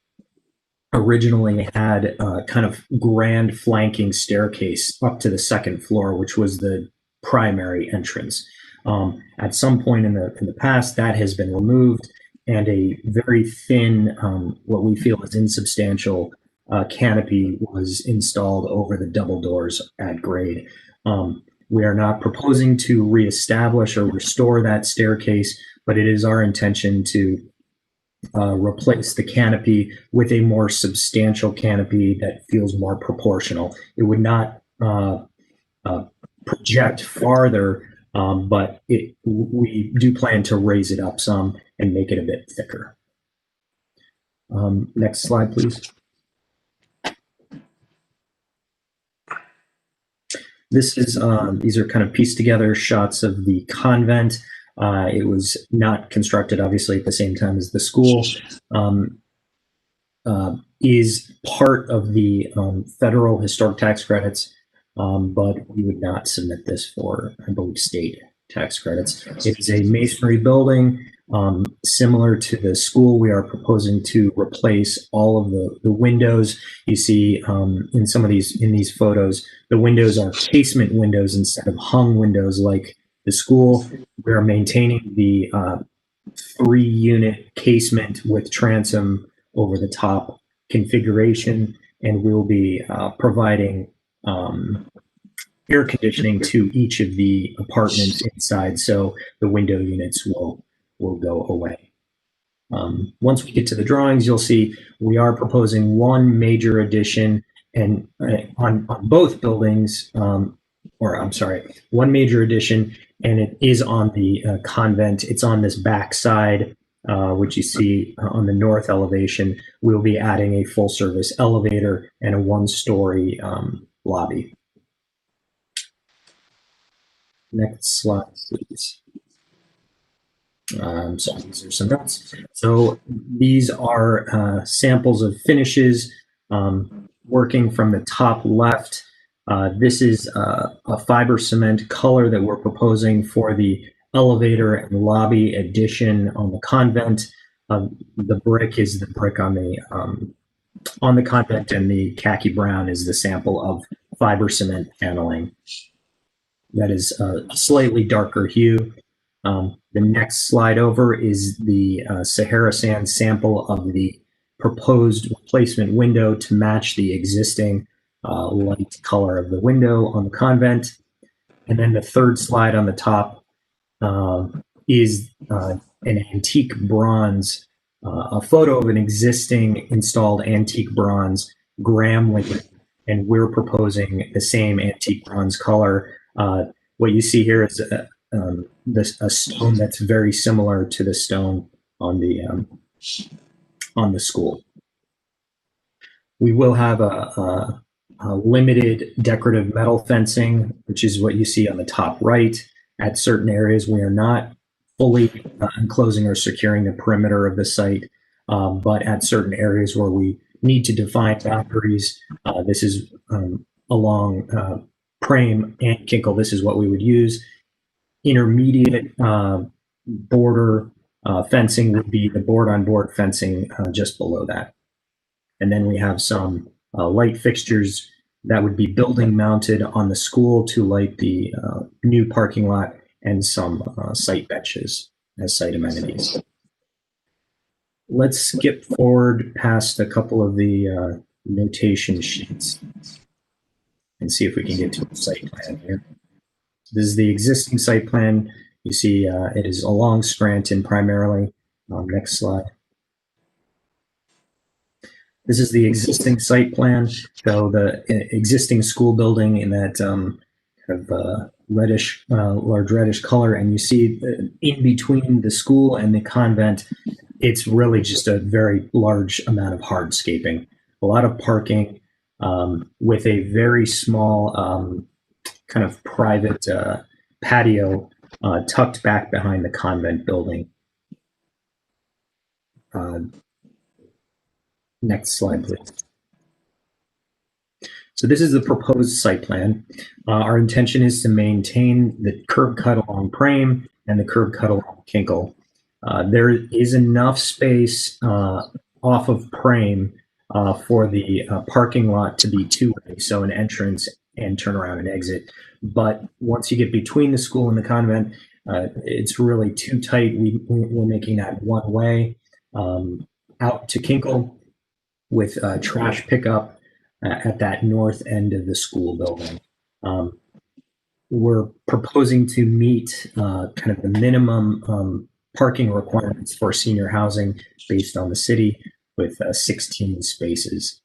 originally had a kind of grand flanking staircase up to the second floor, which was the primary entrance. At some point in the past, that has been removed, and a very thin, what we feel is insubstantial canopy was installed over the double doors at grade. We are not proposing to reestablish or restore that staircase, but it is our intention to replace the canopy with a more substantial canopy that feels more proportional. It would not project farther, but we do plan to raise it up some and make it a bit thicker. Next slide, please. This is these are kind of pieced together shots of the convent. It was not constructed, obviously, at the same time as the school. Is part of the federal historic tax credits, but we would not submit this for, I believe, state tax credits. It is a masonry building. Similar to the school, we are proposing to replace all of the windows. You see in some of these photos, the windows are casement windows instead of hung windows like the school. We are maintaining the 3-unit casement with transom over the top configuration, and we'll be providing air conditioning to each of the apartments inside, so the window units will go away. Once we get to the drawings, you'll see we are proposing one major addition, and on both buildings, one major addition, and it is on the convent. It's on this back side, which you see on the north elevation. We'll be adding a full-service elevator and a 1-story lobby. Next slide, please. So these are some notes. So these are samples of finishes. Working from the top left, this is a fiber cement color that we're proposing for the elevator and lobby addition on the convent. The brick is the brick on the convent, and the khaki brown is the sample of fiber cement paneling. That is a slightly darker hue. The next slide over is the Sahara sand sample of the proposed replacement window to match the existing light color of the window on the convent. And then the third slide on the top is an antique bronze, a photo of an existing installed antique bronze Graham window, and we're proposing the same antique bronze color. What you see here is a stone that's very similar to the stone on the school. We will have a limited decorative metal fencing, which is what you see on the top right. At certain areas, we are not fully enclosing or securing the perimeter of the site, but at certain areas where we need to define boundaries, this is along Prame and Kinkle, this is what we would use. Intermediate border fencing would be the board-on-board fencing just below that. And then we have some light fixtures that would be building mounted on the school to light the new parking lot, and some site benches as site amenities. Let's skip forward past a couple of the notation sheets and see if we can get to the site plan here. This is the existing site plan. You see it is along Scranton primarily. Next slide. This is the existing site plan. So the existing school building in that kind of reddish, large reddish color. And you see in between the school and the convent, it's really just a very large amount of hardscaping. A lot of parking with a very small kind of private patio tucked back behind the convent building. Next slide, please. So this is the proposed site plan. Our intention is to maintain the curb cut along Prame and the curb cut along Kinkle. There is enough space off of Prame for the parking lot to be two-way, so an entrance and turn around and exit. But once you get between the school and the convent, it's really too tight. We're making that one way out to Kinkle with trash pickup at that north end of the school building. We're proposing to meet kind of the minimum parking requirements for senior housing based on the city with 16 spaces.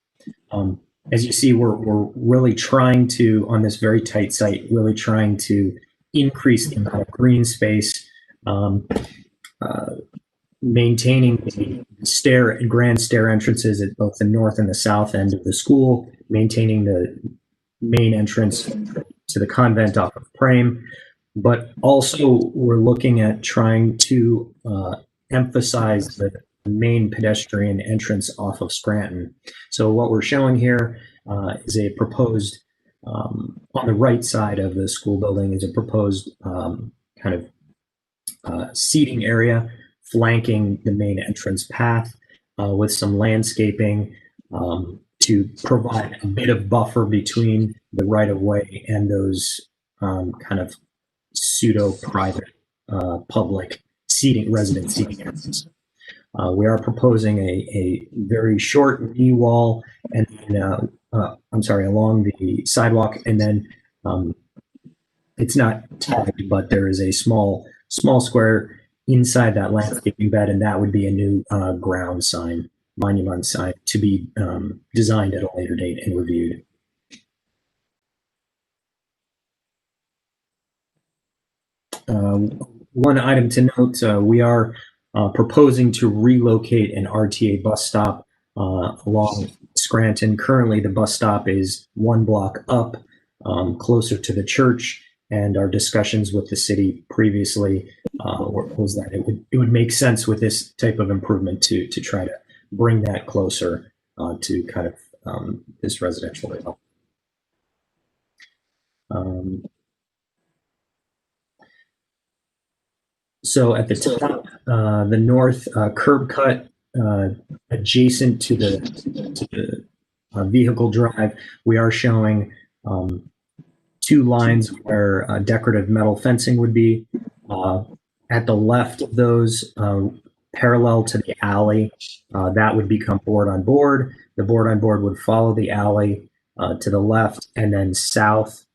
As you see, we're really trying to, on this very tight site, really trying to increase the amount of green space, maintaining the grand stair entrances at both the north and the south end of the school, maintaining the main entrance to the convent off of Prame, but also we're looking at trying to emphasize the main pedestrian entrance off of Scranton. So what we're showing here is a proposed, on the right side of the school building is a proposed kind of seating area flanking the main entrance path with some landscaping to provide a bit of buffer between the right-of-way and those kind of pseudo-private public seating, resident seating areas. We are proposing a very short knee wall and along the sidewalk, and then it's not tagged, but there is a small square inside that landscaping bed, and that would be a new ground sign, monument sign, to be designed at a later date and reviewed. One item to note, we are proposing to relocate an RTA bus stop along Scranton. Currently, the bus stop is 1 block up, closer to the church, and our discussions with the city previously was that it would make sense with this type of improvement to try to bring that closer to kind of this residential development. So at the top, the north curb cut adjacent to the vehicle drive, we are showing 2 lines where decorative metal fencing would be. At the left of those, parallel to the alley, that would become board on board. The board on board would follow the alley to the left and then south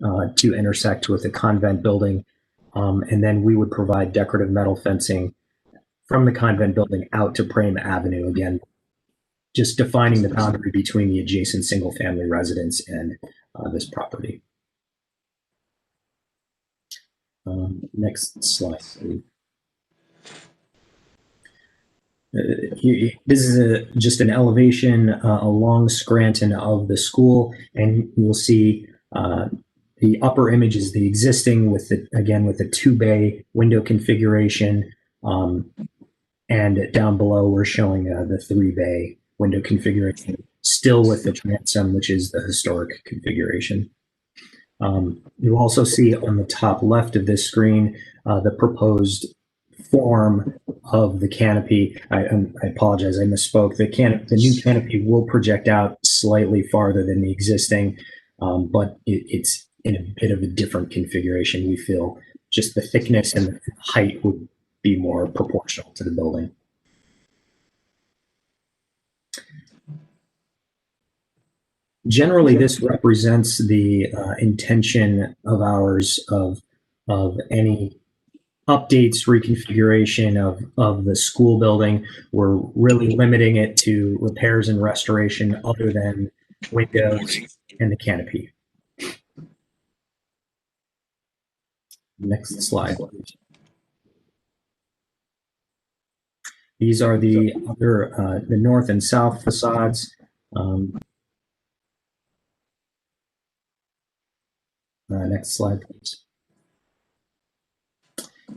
to intersect with the convent building. And then we would provide decorative metal fencing from the convent building out to Prame Avenue, again, just defining the boundary between the adjacent single family residence and this property. Next slide, please. This is just an elevation along Scranton of the school, and you'll see the upper image is the existing with the 2-bay window configuration, and down below we're showing the 3-bay window configuration, still with the transom, which is the historic configuration. You'll also see on the top left of this screen the proposed form of the canopy. I apologize, I misspoke. The new canopy will project out slightly farther than the existing, but it's in a bit of a different configuration. We feel just the thickness and the height would be more proportional to the building. Generally, this represents the intention of ours of any updates, reconfiguration of the school building. We're really limiting it to repairs and restoration other than windows and the canopy. Next slide, please. These are the other, the north and south facades. Next slide, please.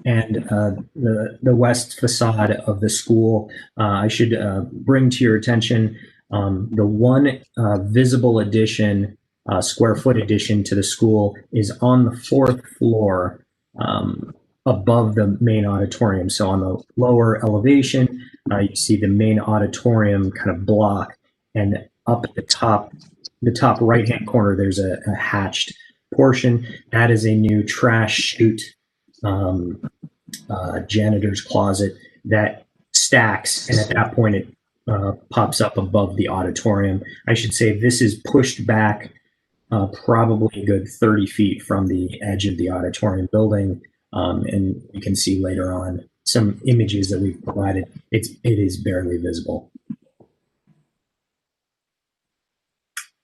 And the west facade of the school, I should bring to your attention the one visible addition, square foot addition to the school is on the 4th floor above the main auditorium. So on the lower elevation, you see the main auditorium kind of block, and up at the top right-hand corner, there's a hatched portion. That is a new trash chute, janitor's closet that stacks, and at that point it pops up above the auditorium. I should say this is pushed back probably a good 30 feet from the edge of the auditorium building, and you can see later on some images that we've provided. It is barely visible.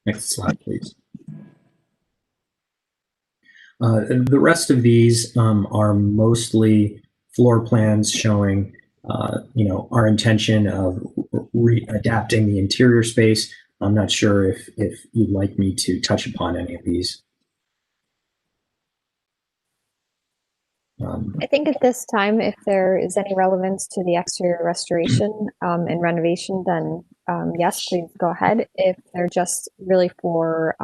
Next slide, please. The rest of these are mostly floor plans showing, our intention of adapting the interior space. I'm not sure if you'd like me to touch upon any of these. I think at this time, if there is any relevance to the exterior restoration and renovation, then yes, please go ahead. If they're just really for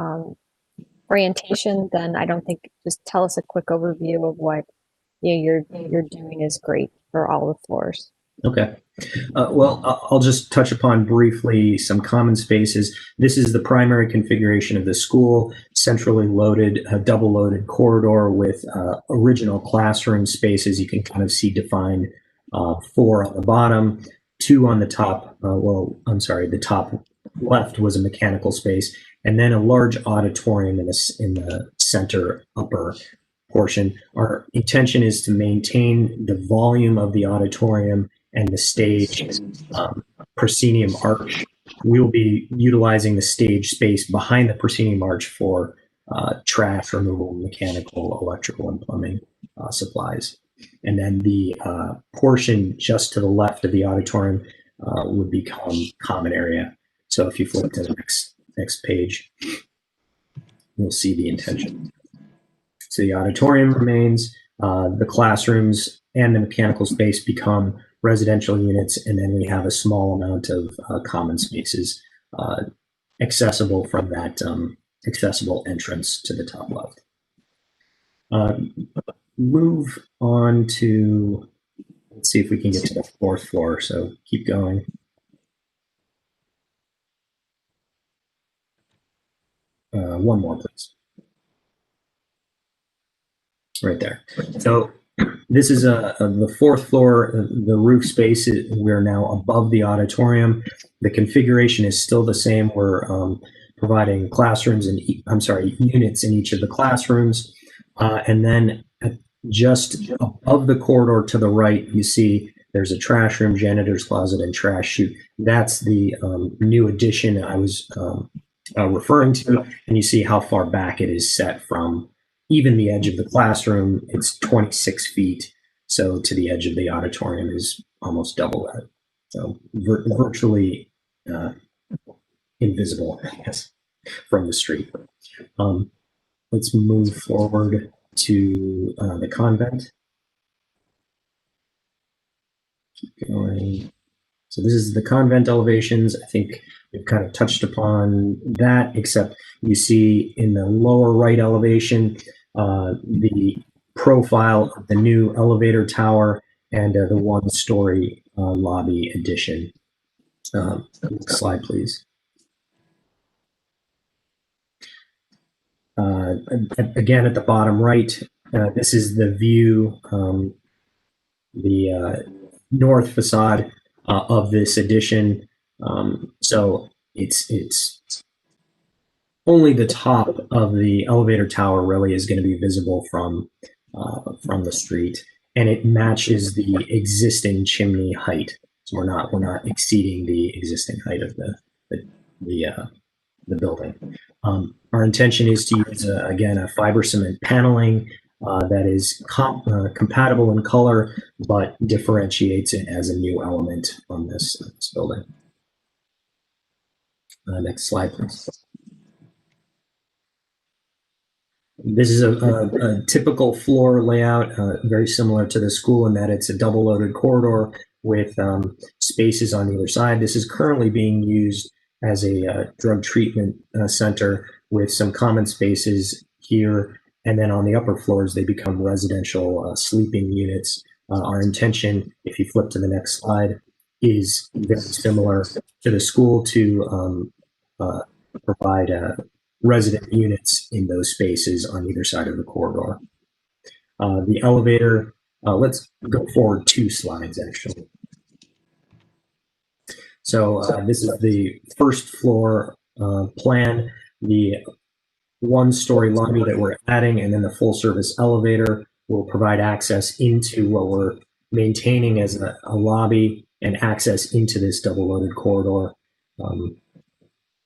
orientation, then I don't think, just tell us a quick overview of what you're doing is great for all the floors. Okay. Well, I'll just touch upon briefly some common spaces. This is the primary configuration of the school, centrally loaded, double loaded corridor with original classroom spaces. You can kind of see defined 4 on the bottom, 2 on the top. The top left was a mechanical space, and then a large auditorium in the center upper portion. Our intention is to maintain the volume of the auditorium and the stage proscenium arch. We will be utilizing the stage space behind the proscenium arch for trash removal, mechanical, electrical, and plumbing supplies. And then the portion just to the left of the auditorium would become common area. So if you flip to the next page, you'll see the intention. So the auditorium remains, the classrooms and the mechanical space become residential units, and then we have a small amount of common spaces accessible from that accessible entrance to the top left. Move on to, let's see if we can get to the 4th floor, so keep going. One more, please. Right there. So this is the 4th floor, the roof space. We're now above the auditorium. The configuration is still the same. We're providing classrooms and units in each of the classrooms. And then just above the corridor to the right, you see there's a trash room, janitor's closet, and trash chute. That's the new addition I was referring to. And you see how far back it is set from even the edge of the classroom. It's 26 feet. So to the edge of the auditorium is almost double that. So virtually invisible, I guess, from the street. Let's move forward to the convent. Keep going. So this is the convent elevations. I think we've kind of touched upon that, except you see in the lower right elevation, the profile of the new elevator tower and the 1-story lobby addition. Next slide, please. Again, at the bottom right, this is the view, the north facade of this addition. So it's only the top of the elevator tower really is going to be visible from the street, and it matches the existing chimney height. So we're not exceeding the existing height of the building. Our intention is to use again a fiber cement paneling that is compatible in color, but differentiates it as a new element on this building. Next slide, please. This is a typical floor layout, very similar to the school in that it's a double loaded corridor with spaces on either side. This is currently being used as a drug treatment center with some common spaces here. And then on the upper floors, they become residential sleeping units. Our intention, if you flip to the next slide, is very similar to the school to provide resident units in those spaces on either side of the corridor. The elevator, let's go forward 2 slides actually. So this is the 1st floor plan, the 1-story lobby that we're adding, and then the full service elevator will provide access into what we're maintaining as a lobby and access into this double loaded corridor.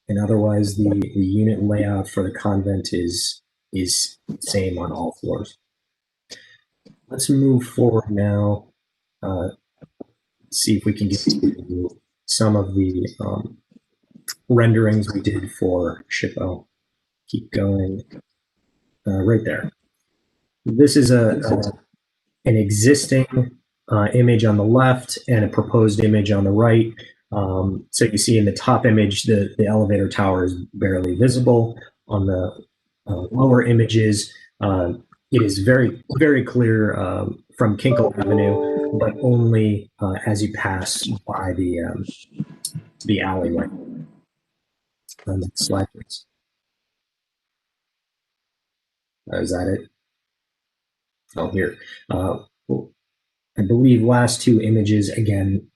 And otherwise the unit layout for the convent is same on all floors. Let's move forward now. See if we can get to some of the renderings we did for SHPO. Keep going. Right there. This is an existing image on the left and a proposed image on the right. So you see in the top image, the elevator tower is barely visible. On the lower images, it is very, very clear from Kinkle Avenue, but only as you pass by the alleyway. Next slide, please. Is that it? Oh, here. I believe last two images, again,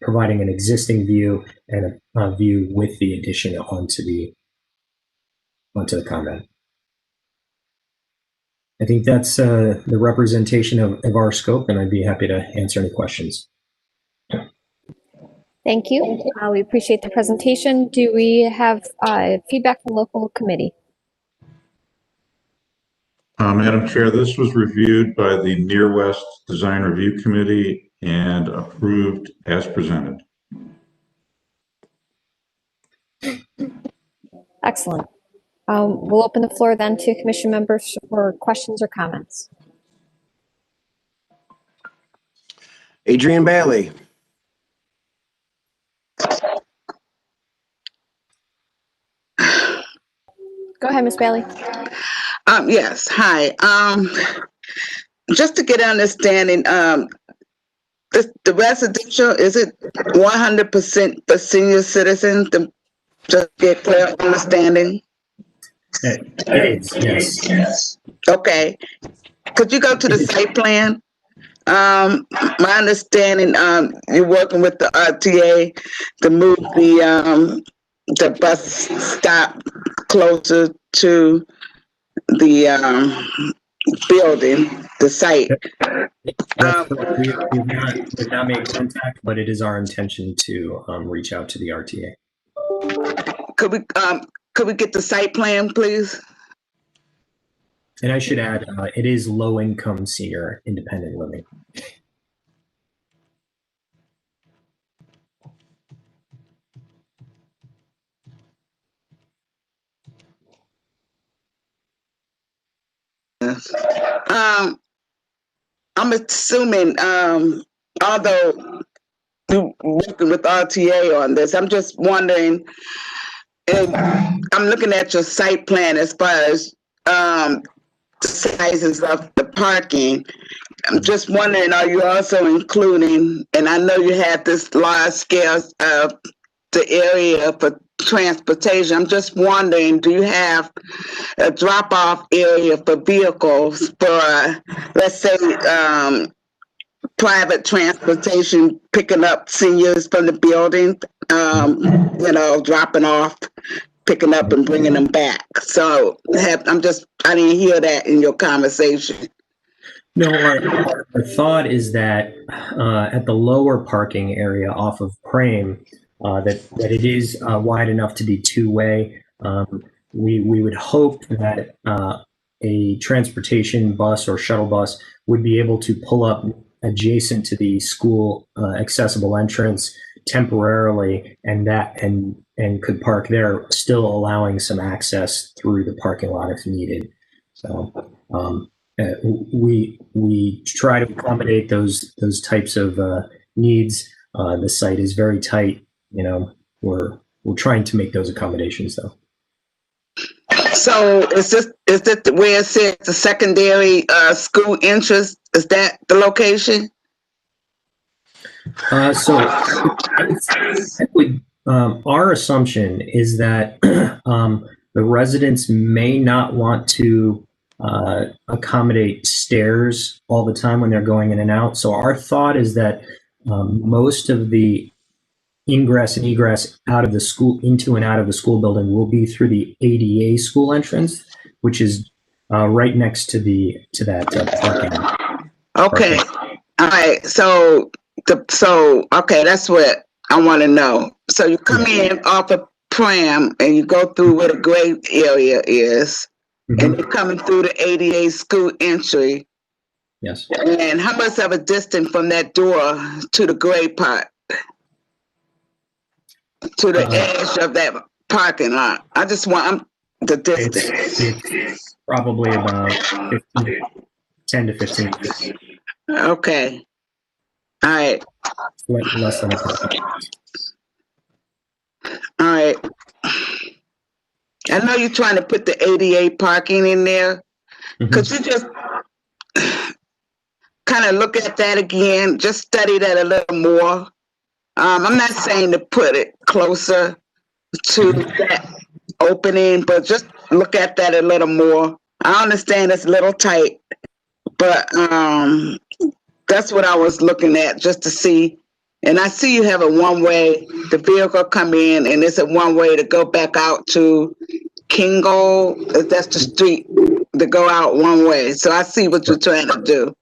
providing an existing view and a view with the addition onto the convent. I think that's the representation of our scope, and I'd be happy to answer any questions. Thank you. We appreciate the presentation. Do we have feedback from local committee? Madam Chair, this was reviewed by the Near West Design Review Committee and approved as presented. Excellent. We'll open the floor then to commission members for questions or comments. Adrian Bailey. Go ahead, Ms. Bailey. Yes, hi. Just to get an understanding, the residential, is it 100% for senior citizens? To just get clear understanding? It is, yes. Okay. Could you go to the site plan? My understanding, you're working with the RTA to move the bus stop closer to the building, the site. We've not made contact, but it is our intention to reach out to the RTA. Could we get the site plan, please? And I should add, it is low income senior independent living. I'm assuming, although you're working with RTA on this, I'm just wondering, and I'm looking at your site plan as far as the sizes of the parking. I'm just wondering, are you also including, and I know you have this large scale of the area for transportation. I'm just wondering, do you have a drop-off area for vehicles for, let's say, private transportation, picking up seniors from the building, dropping off, picking up and bringing them back? So I didn't hear that in your conversation. No, our thought is that at the lower parking area off of Prame, that it is wide enough to be two-way. We would hope that a transportation bus or shuttle bus would be able to pull up adjacent to the school accessible entrance temporarily, and could park there, still allowing some access through the parking lot if needed. So we try to accommodate those types of needs. The site is very tight. We're trying to make those accommodations though. So is this where it says the secondary school entrance? Is that the location? Our assumption is that the residents may not want to accommodate stairs all the time when they're going in and out. So our thought is that most of the ingress and egress out of the school, into and out of the school building, will be through the ADA school entrance, which is right next to that parking. Okay. All right. So okay, that's what I want to know. So you come in off of Pram and you go through where the gray area is, and you're coming through the ADA school entry. Yes. And how much of a distance from that door to the gray part? To the edge of that parking lot. I just want the distance. It's probably about 10 to 15 feet. Okay. All right. Less than a All right. I know you're trying to put the ADA parking in there. Could you just kind of look at that again? Just study that a little more. I'm not saying to put it closer to that opening, but just look at that a little more. I understand it's a little tight, but that's what I was looking at just to see. And I see you have a one-way, the vehicle come in and it's a one-way to go back out to Kingo. That's the street to go out one way. So I see what you're trying to do.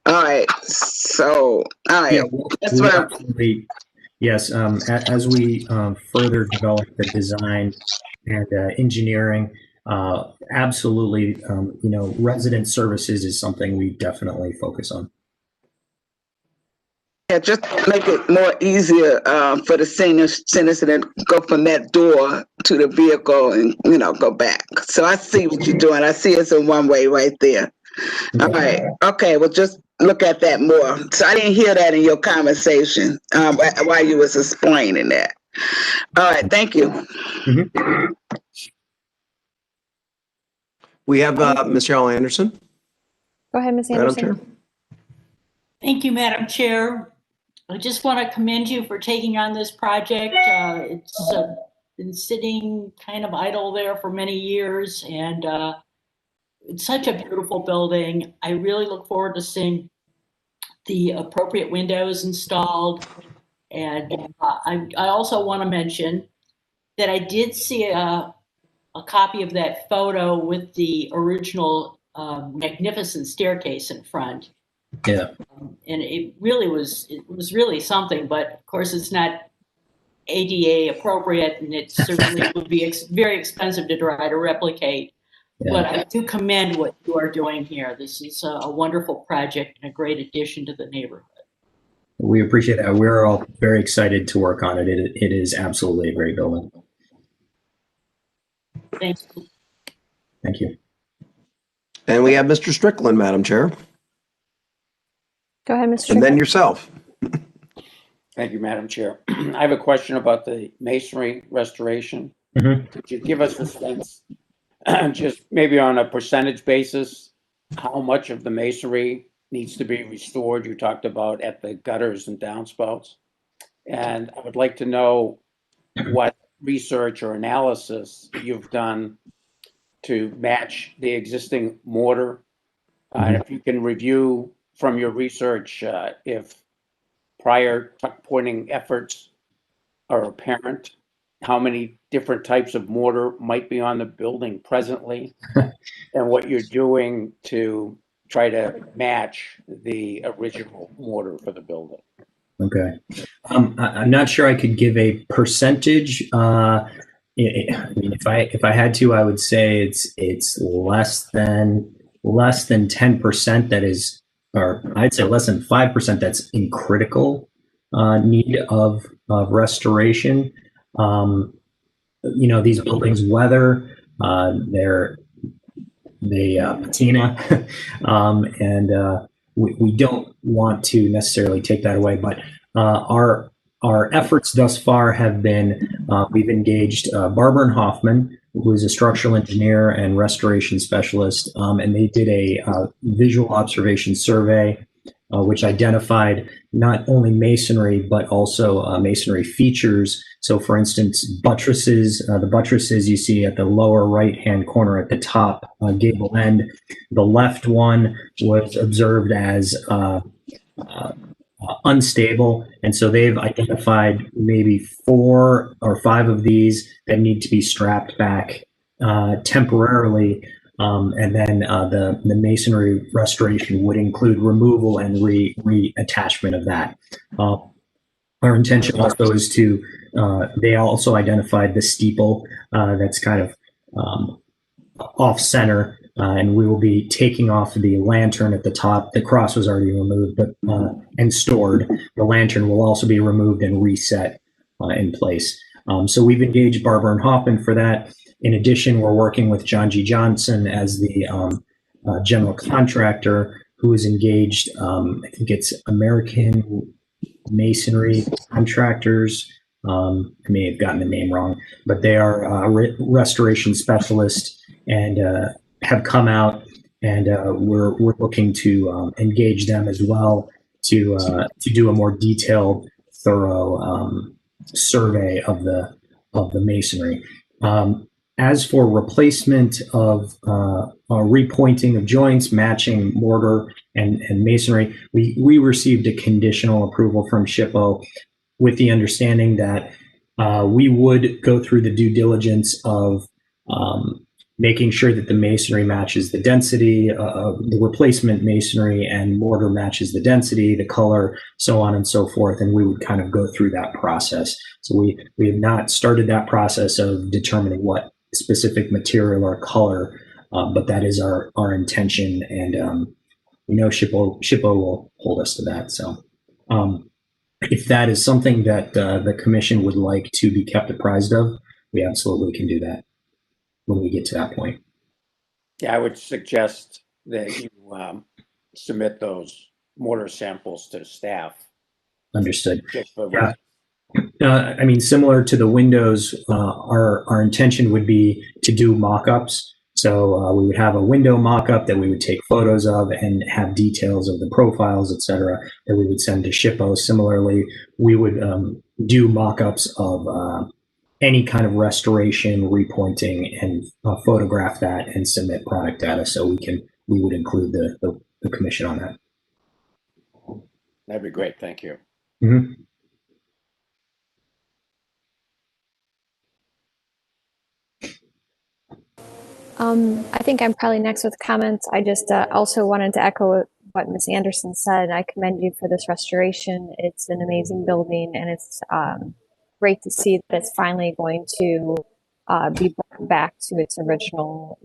All right. So, all right. Yeah, That's we what I'm, absolutely, yes. As we further develop the design and engineering, absolutely, resident services is something we definitely focus on. yeah, just make it more easier for the seniors to go from that door to the vehicle and, go back. So I see what you're doing. I see it's a one way right there. All right. Okay. Well, just look at that more. So I didn't hear that in your conversation while you was explaining that. All right. Thank you. We have Ms. Cheryl Anderson. Go ahead, Ms. Madam Anderson. Chair. Thank you, Madam Chair. I just want to commend you for taking on this project. It's been sitting kind of idle there for many years, and it's such a beautiful building. I really look forward to seeing the appropriate windows installed. And I also want to mention that I did see a copy of that photo with the original magnificent staircase in front. Yeah. And it was really something, but of course it's not ADA appropriate, and it certainly would be very expensive to try to replicate. Yeah. But I do commend what you are doing here. This is a wonderful project and a great addition to the neighborhood. We appreciate that. We're all very excited to work on it. It is absolutely a great building. Thank you. Thank you. And we have Mr. Strickland, Madam Chair. Go ahead, Mr. And then Strickland. yourself. Thank you, Madam Chair. I have a question about the masonry restoration. Could you give us a sense, just maybe on a percentage basis, how much of the masonry needs to be restored? You talked about at the gutters and downspouts. And I would like to know what research or analysis you've done to match the existing mortar. And if you can review from your research if prior tuck pointing efforts are apparent, how many different types of mortar might be on the building presently, and what you're doing to try to match the original mortar for the building. Okay. I'm not sure I could give a percentage. I mean, if I had to, I would say it's less than 10% that is, or I'd say less than 5% that's in critical need of restoration. These buildings weather, they patina, and we don't want to necessarily take that away, but our efforts thus far have been, we've engaged Barber and Hoffman, who is a structural engineer and restoration specialist, and they did a visual observation survey, which identified not only masonry, but also masonry features. So for instance, buttresses, the buttresses you see at the lower right-hand corner at the top gable end, the left one was observed as unstable. And so they've identified maybe 4 or 5 of these that need to be strapped back temporarily. And then the masonry restoration would include removal and reattachment of that. Our intention also is to, they also identified the steeple that's kind of off center, and we will be taking off the lantern at the top. The cross was already removed and stored. The lantern will also be removed and reset in place. So we've engaged Barber and Hoffman for that. In addition, we're working with John G. Johnson as the general contractor, who is engaged. I think it's American Masonry Contractors. I may have gotten the name wrong, but they are restoration specialists and have come out, and we're looking to engage them as well to do a more detailed, thorough survey of the masonry. As for replacement of repointing of joints, matching mortar and masonry, we received a conditional approval from SHPO with the understanding that we would go through the due diligence of making sure that the masonry matches the density, the replacement masonry and mortar matches the density, the color, so on and so forth. And we would kind of go through that process. So we have not started that process of determining what specific material or color, but that is our intention. And we know SHPO will hold us to that. So if that is something that the commission would like to be kept apprised of, we absolutely can do that when we get to that point. Yeah, I would suggest that you submit those mortar samples to staff. Understood. Yeah. I mean, similar to the windows, our intention would be to do mock-ups. So we would have a window mock-up that we would take photos of and have details of the profiles, et cetera, that we would send to SHPO. Similarly, we would do mock-ups of any kind of restoration, repointing, and photograph that and submit product data. So we would include the commission on that. That'd be great. Thank you. Mm-hmm. I think I'm probably next with comments. I just also wanted to echo what Ms. Anderson said. I commend you for this restoration. It's an amazing building, and it's great to see that it's finally going to be brought back to its original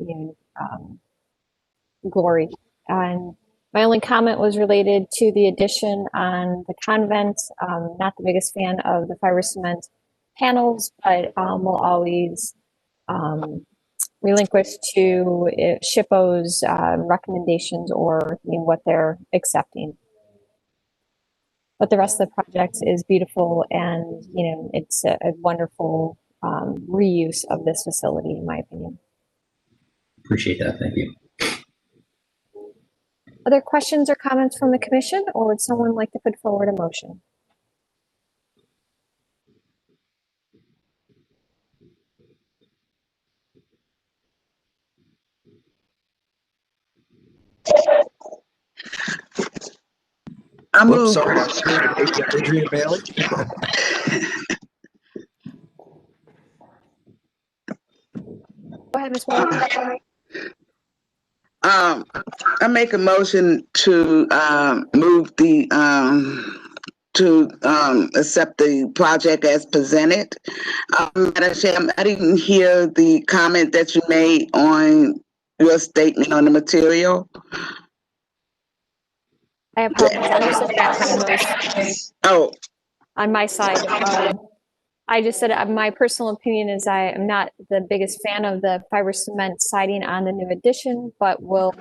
glory. And my only comment was related to the addition on the convent. Not the biggest fan of the fiber cement panels, but will always relinquish to SHPO's recommendations or what they're accepting. But the rest of the project is beautiful, and it's a wonderful reuse of this facility, in my opinion. Appreciate that. Thank you. Other questions or comments from the commission, or would someone like to put forward a motion? Oops, sorry. Adrian Bailey. Go ahead, Ms. Bailey. I make a motion to move the to accept the project as presented. Madam Chair, I didn't hear the comment that you made on your statement on the material. I apologize. I just said background noise. On my side. I just said my personal opinion is I am not the biggest fan of the fiber cement siding on the new addition, but will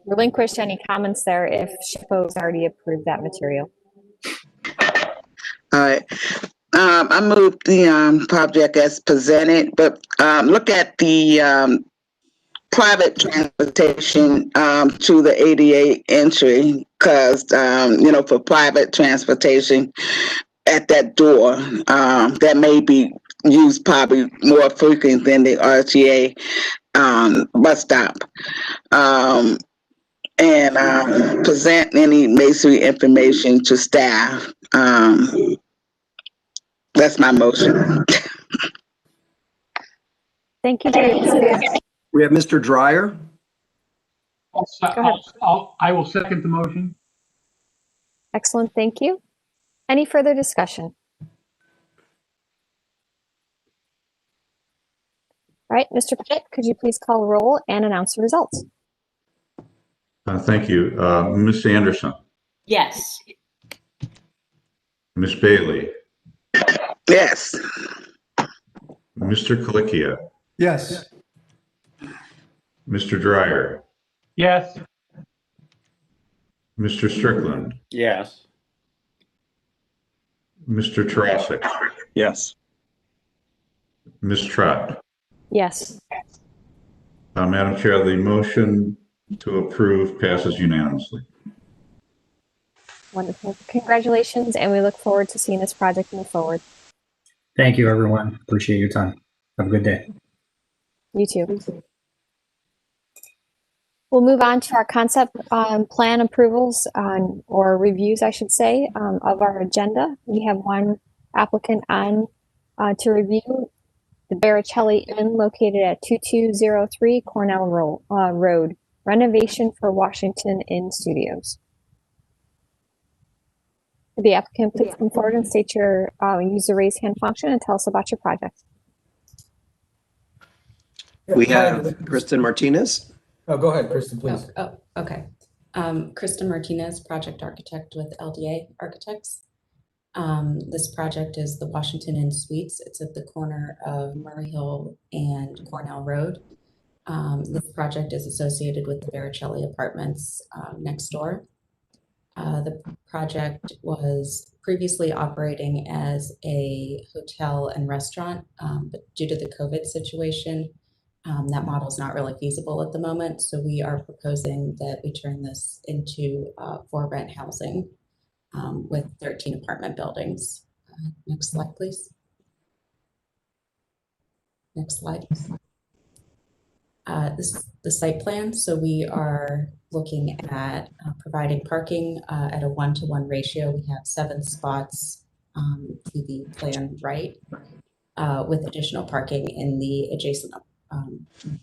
relinquish any comments there if SHPO has already approved that material. All right. I moved the project as presented, but look at the private transportation to the ADA entry, because for private transportation at that door, that may be used probably more frequent than the RTA bus stop. And present any masonry information to staff. That's my motion. Thank you, James. We have Mr. Dryer. I will second the motion. Excellent, thank you. Any further discussion? All right, Mr. Pettit, could you please call roll and announce the results? Thank you. Ms. Anderson. Yes. Ms. Bailey. Yes. Mr. Colicchio. Yes. Mr. Dryer. Yes. Mr. Strickland, Yes. Mr. Tarasik, Yes. Ms. Trott. Yes. Madam Chair, the motion to approve passes unanimously. Wonderful. Congratulations, and we look forward to seeing this project move forward. Thank you, everyone. Appreciate your time. Have a good day. You too. We'll move on to our concept plan approvals or reviews, I should say, of our agenda. We have one applicant on to review, the Baricelli Inn located at 2203 Cornell Road, renovation for Washington Inn Studios. The applicant, please come forward and state your, use the raise hand function and tell us about your project. We have Kristen Martinez. Oh, go ahead, Kristen, please. Okay. Kristen Martinez, project architect with LDA Architects. This project is the Washington Inn Suites. It's at the corner of Murray Hill and Cornell Road. This project is associated with the Baricelli Apartments next door. The project was previously operating as a hotel and restaurant, but due to the COVID situation, that model is not really feasible at the moment. So we are proposing that we turn this into for rent housing with 13 apartment buildings. Next slide, please. Next slide. This is the site plan. So we are looking at providing parking at a 1-to-1 ratio. We have 7 spots to the plan right, with additional parking in the adjacent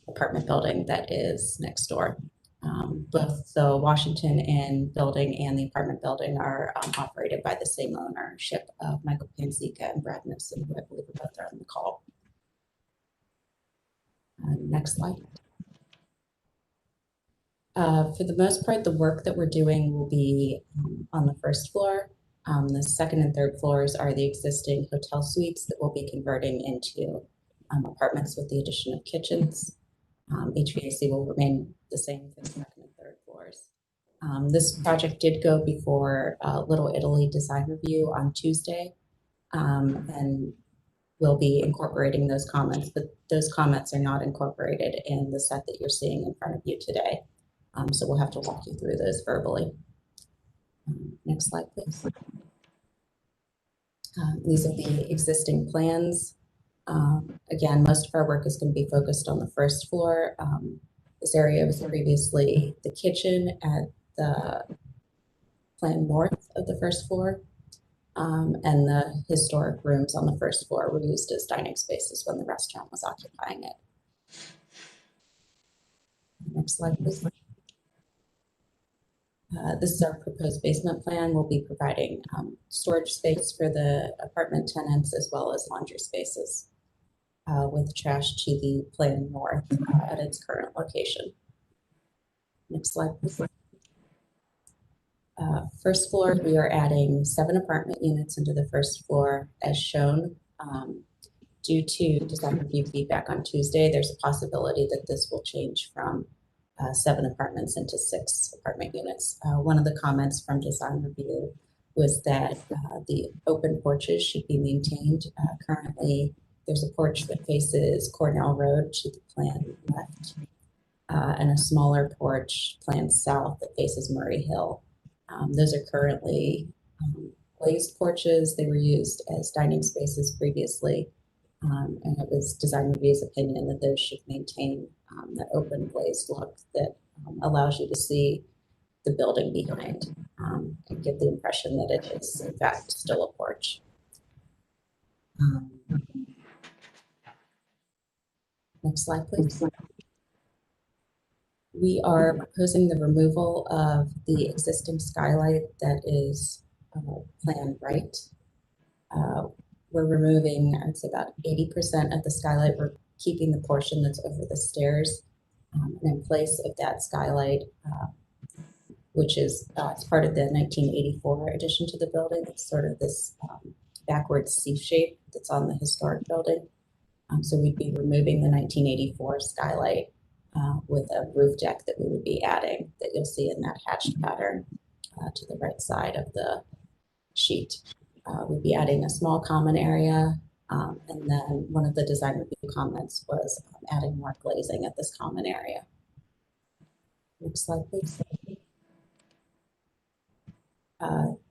apartment building that is next door. Both the Washington Inn building and the apartment building are operated by the same ownership of Michael Panzica and Brad Nipson, who I believe are both on the call. Next slide. For the most part, the work that we're doing will be on the first floor. The second and third floors are the existing hotel suites that we'll be converting into apartments with the addition of kitchens. HVAC will remain the same for the second and third floors. This project did go before Little Italy Design Review on Tuesday, and we'll be incorporating those comments, but those comments are not incorporated in the set that you're seeing in front of you today. So we'll have to walk you through those verbally. Next slide, please. These are the existing plans. Again, most of our work is going to be focused on the first floor. This area was previously the kitchen at the plan north of the first floor. And the historic rooms on the first floor were used as dining spaces when the restaurant was occupying it. Next slide, please. This is our proposed basement plan. We'll be providing storage space for the apartment tenants as well as laundry spaces with trash to the plan north at its current location. Next slide, please. First floor, we are adding 7 apartment units into the first floor as shown. Due to design review feedback on Tuesday, there's a possibility that this will change from 7 apartments into 6 apartment units. One of the comments from design review was that the open porches should be maintained. Currently, there's a porch that faces Cornell Road to the plan left, and a smaller porch planned south that faces Murray Hill. Those are currently glazed porches. They were used as dining spaces previously, and it was design review's opinion that those should maintain that open glazed look that allows you to see the building behind and give the impression that it is in fact still a porch. Next slide, please. We are proposing the removal of the existing skylight that is planned right. We're removing, I'd say about 80% of the skylight. We're keeping the portion that's over the stairs. And in place of that skylight, which is it's part of the 1984 addition to the building. It's sort of this backwards C shape that's on the historic building. So we'd be removing the 1984 skylight with a roof deck that we would be adding that you'll see in that hatched pattern to the right side of the sheet. We'd be adding a small common area, and then one of the design review comments was adding more glazing at this common area. Next slide, please.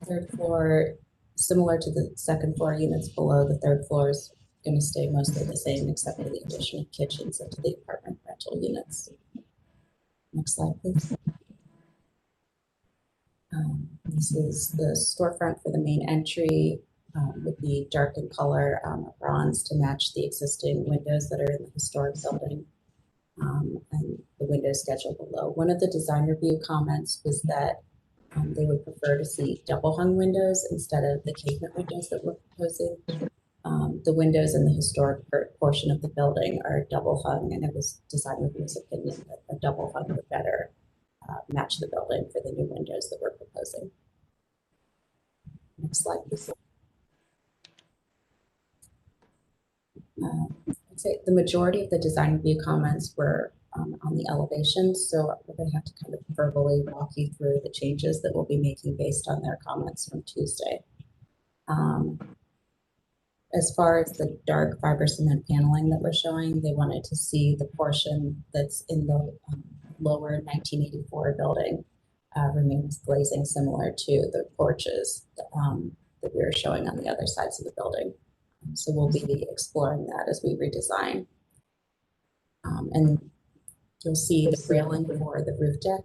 Third floor, similar to the second floor units below, the third floor is going to stay mostly the same except for the addition of kitchens into the apartment rental units. Next slide, please. This is the storefront for the main entry. Would be dark in color, bronze to match the existing windows that are in the historic building, and the window schedule below. One of the design review comments was that they would prefer to see double hung windows instead of the casement windows that we're proposing. The windows in the historic portion of the building are double hung, and it was design review's opinion that a double hung would better match the building for the new windows that we're proposing. Next slide, please. I'd say the majority of the design review comments were on the elevations, so we're going to have to kind of verbally walk you through the changes that we'll be making based on their comments from Tuesday. As far as the dark fiber cement paneling that we're showing, they wanted to see the portion that's in the lower 1984 building remains glazing similar to the porches that we were showing on the other sides of the building. So we'll be exploring that as we redesign. And you'll see the railing for the roof deck.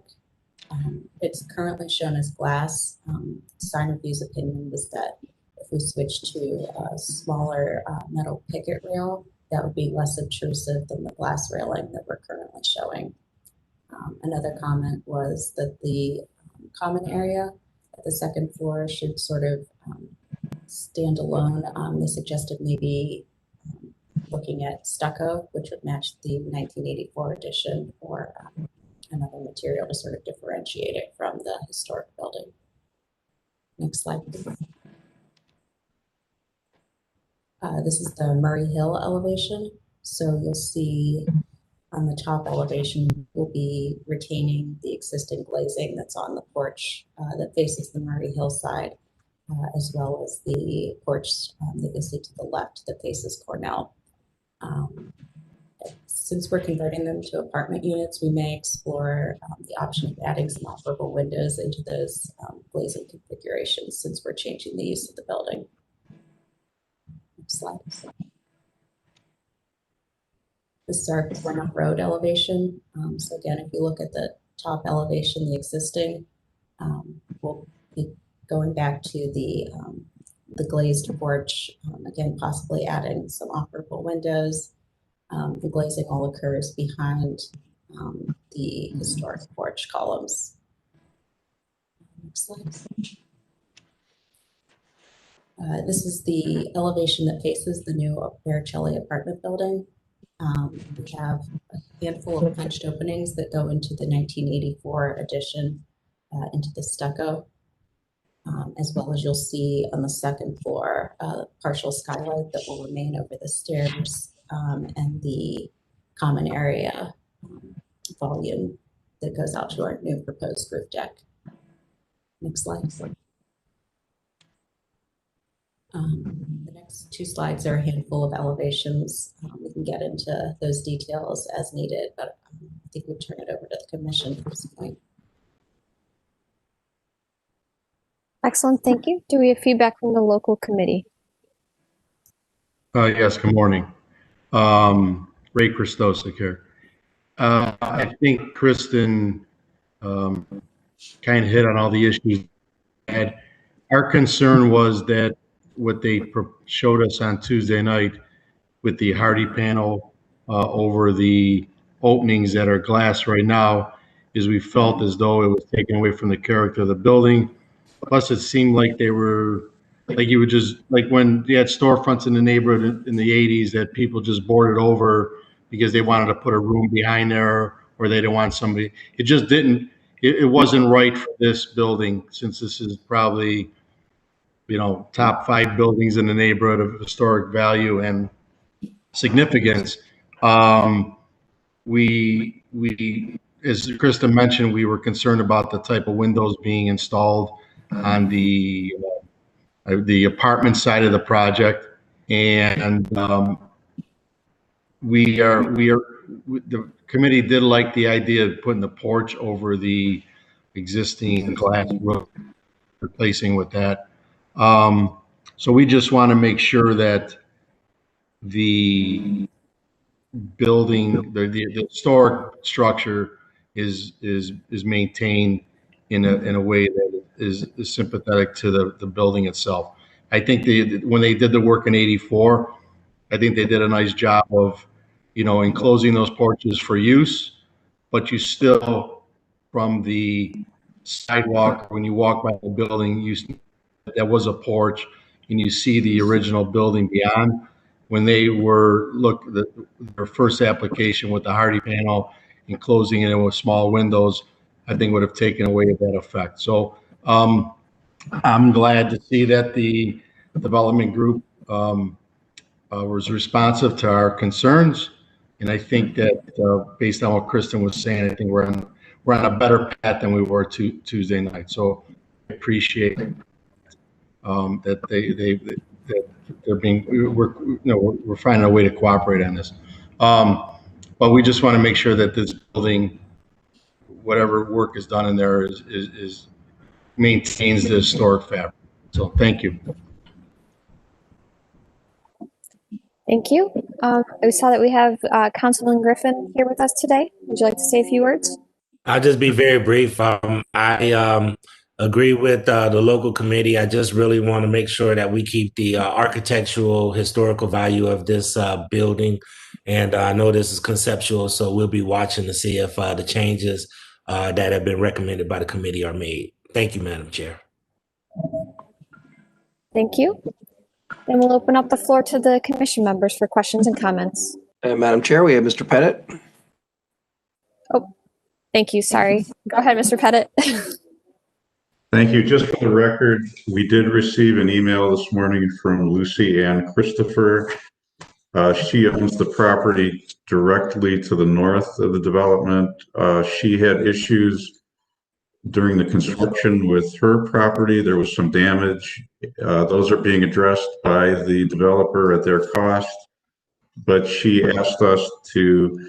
It's currently shown as glass. Design review's opinion was that if we switch to a smaller metal picket rail, that would be less obtrusive than the glass railing that we're currently showing. Another comment was that the common area at the second floor should sort of stand alone. They suggested maybe looking at stucco, which would match the 1984 edition, or another material to sort of differentiate it from the historic building. Next slide, please. This is the Murray Hill elevation. So you'll see on the top elevation, we'll be retaining the existing glazing that's on the porch that faces the Murray Hill side, as well as the porch that you'll see to the left that faces Cornell. Since we're converting them to apartment units, we may explore the option of adding some operable windows into those glazing configurations since we're changing the use of the building. Next slide. This is our Cornell Road elevation. So again, if you look at the top elevation, the existing, we'll be going back to the glazed porch, again, possibly adding some operable windows. The glazing all occurs behind the historic porch columns. Next slide. This is the elevation that faces the new Baricelli apartment building. We have a handful of punched openings that go into the 1984 addition into the stucco, as well as you'll see on the second floor, partial skylight that will remain over the stairs and the common area volume that goes out to our new proposed roof deck. Next slide. The next two slides are a handful of elevations. We can get into those details as needed, but I think we'll turn it over to the commission at this point. Excellent, thank you. Do we have feedback from the local committee? Yes, good morning. Ray Christosik here. I think Kristen kind of hit on all the issues. Our concern was that what they showed us on Tuesday night with the Hardy panel over the openings that are glass right now is we felt as though it was taken away from the character of the building. Plus, it seemed like they were, like you would just, like when you had storefronts in the neighborhood in the 80s that people just boarded over because they wanted to put a room behind there or they didn't want somebody. It just didn't, it wasn't right for this building since this is probably, you know, top 5 buildings in the neighborhood of historic value and significance. we, as Krista mentioned, we were concerned about the type of windows being installed on the apartment side of the project. And the committee did like the idea of putting the porch over the existing glass roof, replacing with that. So we just want to make sure that the building, the historic structure is maintained in a way that is sympathetic to the building itself. I think when they did the work in '84, I think they did a nice job of, enclosing those porches for use, but you still, from the sidewalk, when you walk by the building, that was a porch, and you see the original building beyond. When they were their first application with the Hardy panel enclosing it with small windows, I think would have taken away that effect. So I'm glad to see that the development group was responsive to our concerns, and I think that based on what Kristen was saying, I think we're on a better path than we were Tuesday night. So I appreciate that they're being, we're finding a way to cooperate on this. But we just want to make sure that this building, whatever work is done in there, is maintains the historic fabric. So thank you. Thank you. We saw that we have Councilman Griffin here with us today. Would you like to say a few words? I'll just be very brief. I agree with the local committee. I just really want to make sure that we keep the architectural historical value of this building. And I know this is conceptual, so we'll be watching to see if the changes that have been recommended by the committee are made. Thank you, Madam Chair. Thank you. Then we'll open up the floor to the commission members for questions and comments. Madam Chair, we have Mr. Pettit. Oh, thank you. Sorry. Go ahead, Mr. Pettit. Thank you. Just for the record, we did receive an email this morning from Lucy Ann Christopher. She owns the property directly to the north of the development. She had issues during the construction with her property. There was some damage. Those are being addressed by the developer at their cost. But she asked us to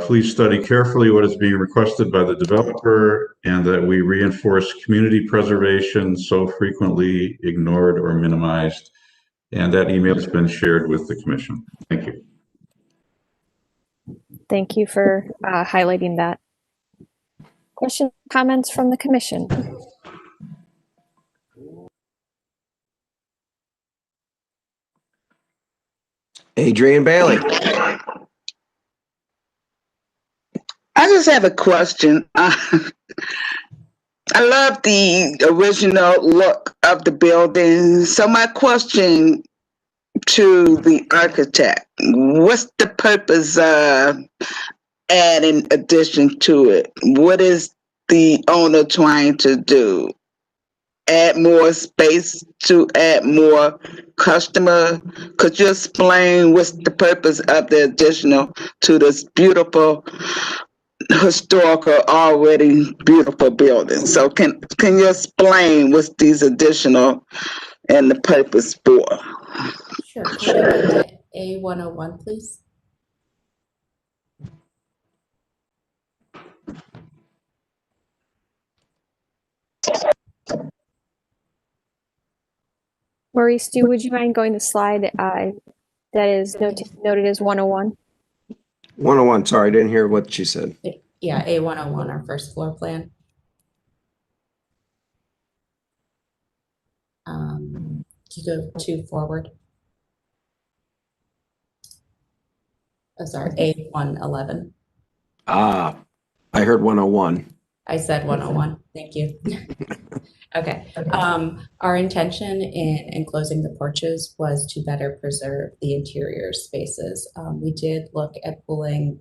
please study carefully what is being requested by the developer and that we reinforce community preservation so frequently ignored or minimized. And that email has been shared with the commission. Thank you. Thank you for highlighting that. Questions, comments from the commission? Adrian Bailey. I just have a question. I love the original look of the building. So my question to the architect, what's the purpose of adding addition to it? What is the owner trying to do? Add more space to add more customer? Could you explain what's the purpose of the additional to this beautiful historical, already beautiful building? So can you explain what's these additional and the purpose for? Sure. Can you go to A101, please? Maurice, would you mind going to slide that is noted as 101? 101, sorry, I didn't hear what she said. Yeah, A101, our first floor plan. Can you go 2 forward? Oh, sorry, A111. Ah, I heard 101. I said 101. Thank you. Okay. Our intention in enclosing the porches was to better preserve the interior spaces. We did look at pulling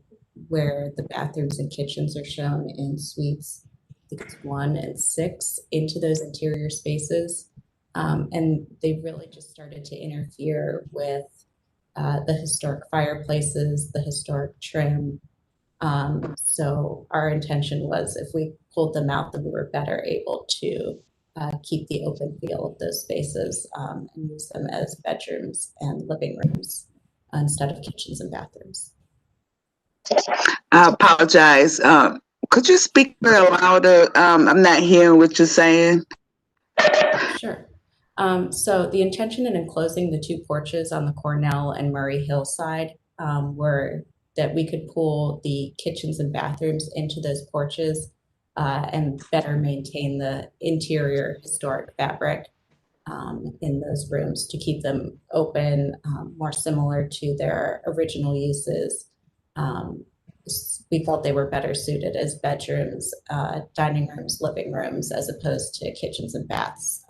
where the bathrooms and kitchens are shown in suites, I think it's 1 and 6, into those interior spaces. And they really just started to interfere with the historic fireplaces, the historic trim, So our intention was if we pulled them out, then we were better able to keep the open feel of those spaces and use them as bedrooms and living rooms instead of kitchens and bathrooms. I apologize. Could you speak a little louder? I'm not hearing what you're saying. Sure. So the intention in enclosing the two porches on the Cornell and Murray Hill side were that we could pull the kitchens and bathrooms into those porches and better maintain the interior historic fabric in those rooms to keep them open, more similar to their original uses. We felt they were better suited as bedrooms, dining rooms, living rooms, as opposed to kitchens and baths.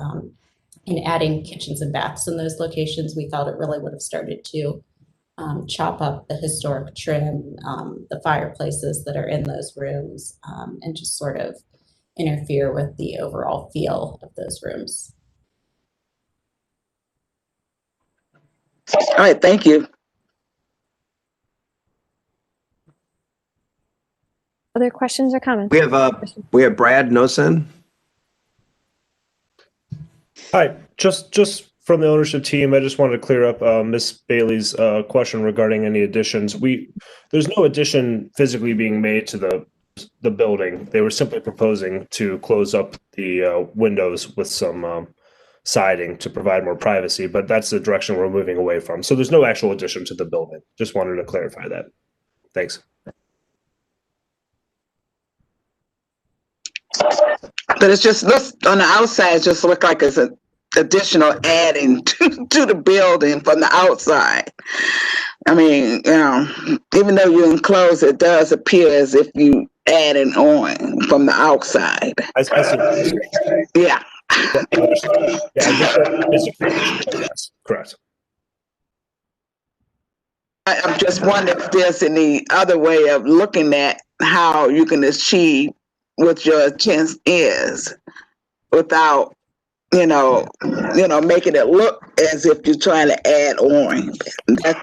In adding kitchens and baths in those locations, we felt it really would have started to chop up the historic trim, the fireplaces that are in those rooms, and just sort of interfere with the overall feel of those rooms. All right, thank you. Other questions or comments? We have Brad Nosen. Hi, just from the ownership team, I just wanted to clear up Ms. Bailey's question regarding any additions. There's no addition physically being made to the building. They were simply proposing to close up the windows with some siding to provide more privacy, but that's the direction we're moving away from. So there's no actual addition to the building. Just wanted to clarify that. Thanks. But it's just looks on the outside, it just look like it's an additional adding to the building from the outside. I mean, you know, even though you enclose, it does appear as if you adding on from the outside. I see. Yeah. Yes, correct. I'm just wondering if there's any other way of looking at how you can achieve what your intent is without, making it look as if you're trying to add on.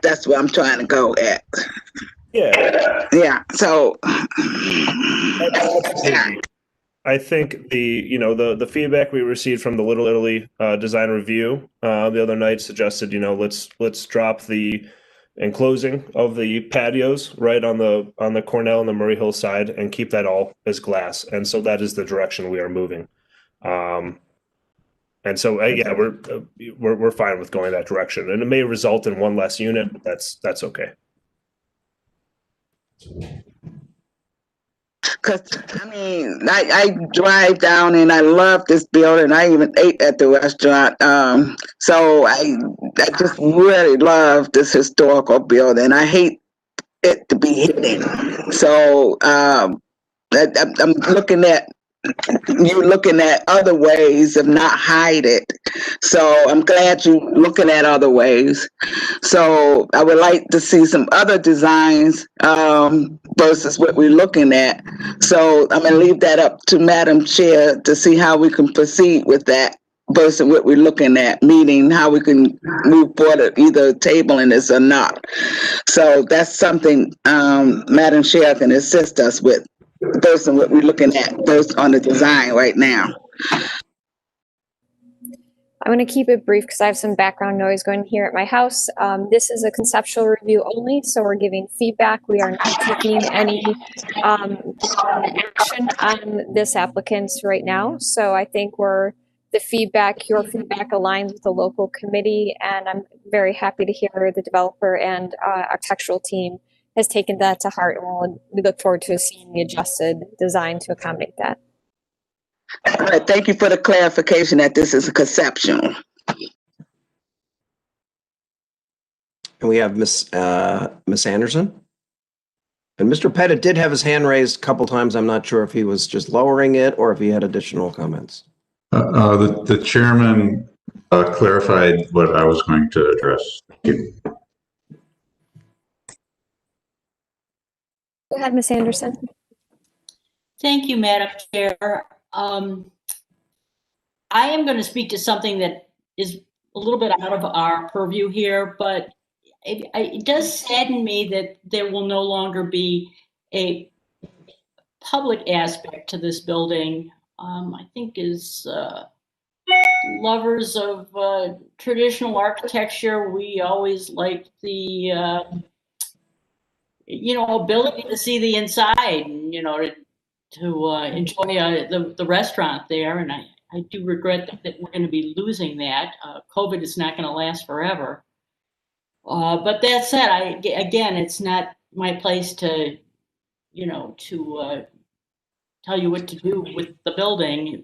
That's what I'm trying to go at. Yeah. Yeah. So I think the feedback we received from the Little Italy design review the other night suggested, let's drop the enclosing of the patios right on the Cornell and the Murray Hill side and keep that all as glass. And so that is the direction we are moving. And so we're fine with going that direction. And it may result in one less unit, but that's okay. Because, I drive down and I love this building. I even ate at the restaurant. So I just really love this historical building. I hate it to be hidden. So I'm looking at other ways of not hide it. So I'm glad you're looking at other ways. So I would like to see some other designs versus what we're looking at. So I'm going to leave that up to Madam Chair to see how we can proceed with that versus what we're looking at, meaning how we can move forward, either tabling this or not. So that's something Madam Chair can assist us with. Based on what we're looking at, based on the design right now. I'm going to keep it brief because I have some background noise going here at my house. This is a conceptual review only, so we're giving feedback. We are not taking any action on this applicant right now. So I think your feedback aligns with the local committee, and I'm very happy to hear the developer and architectural team has taken that to heart, and we look forward to seeing the adjusted design to accommodate that. All right, thank you for the clarification that this is a conceptual. And we have Miss Anderson. And Mr. Pettit did have his hand raised a couple times. I'm not sure if he was just lowering it or if he had additional comments. The chairman clarified what I was going to address. Thank you. Go ahead, Ms. Anderson. Thank you, Madam Chair. I am going to speak to something that is a little bit out of our purview here, but it does sadden me that there will no longer be a public aspect to this building, I think is lovers of traditional architecture. We always like the, ability to see the inside and, to enjoy the restaurant there. And I do regret that we're going to be losing that. COVID is not going to last forever. But that said, again, it's not my place to, to tell you what to do with the building,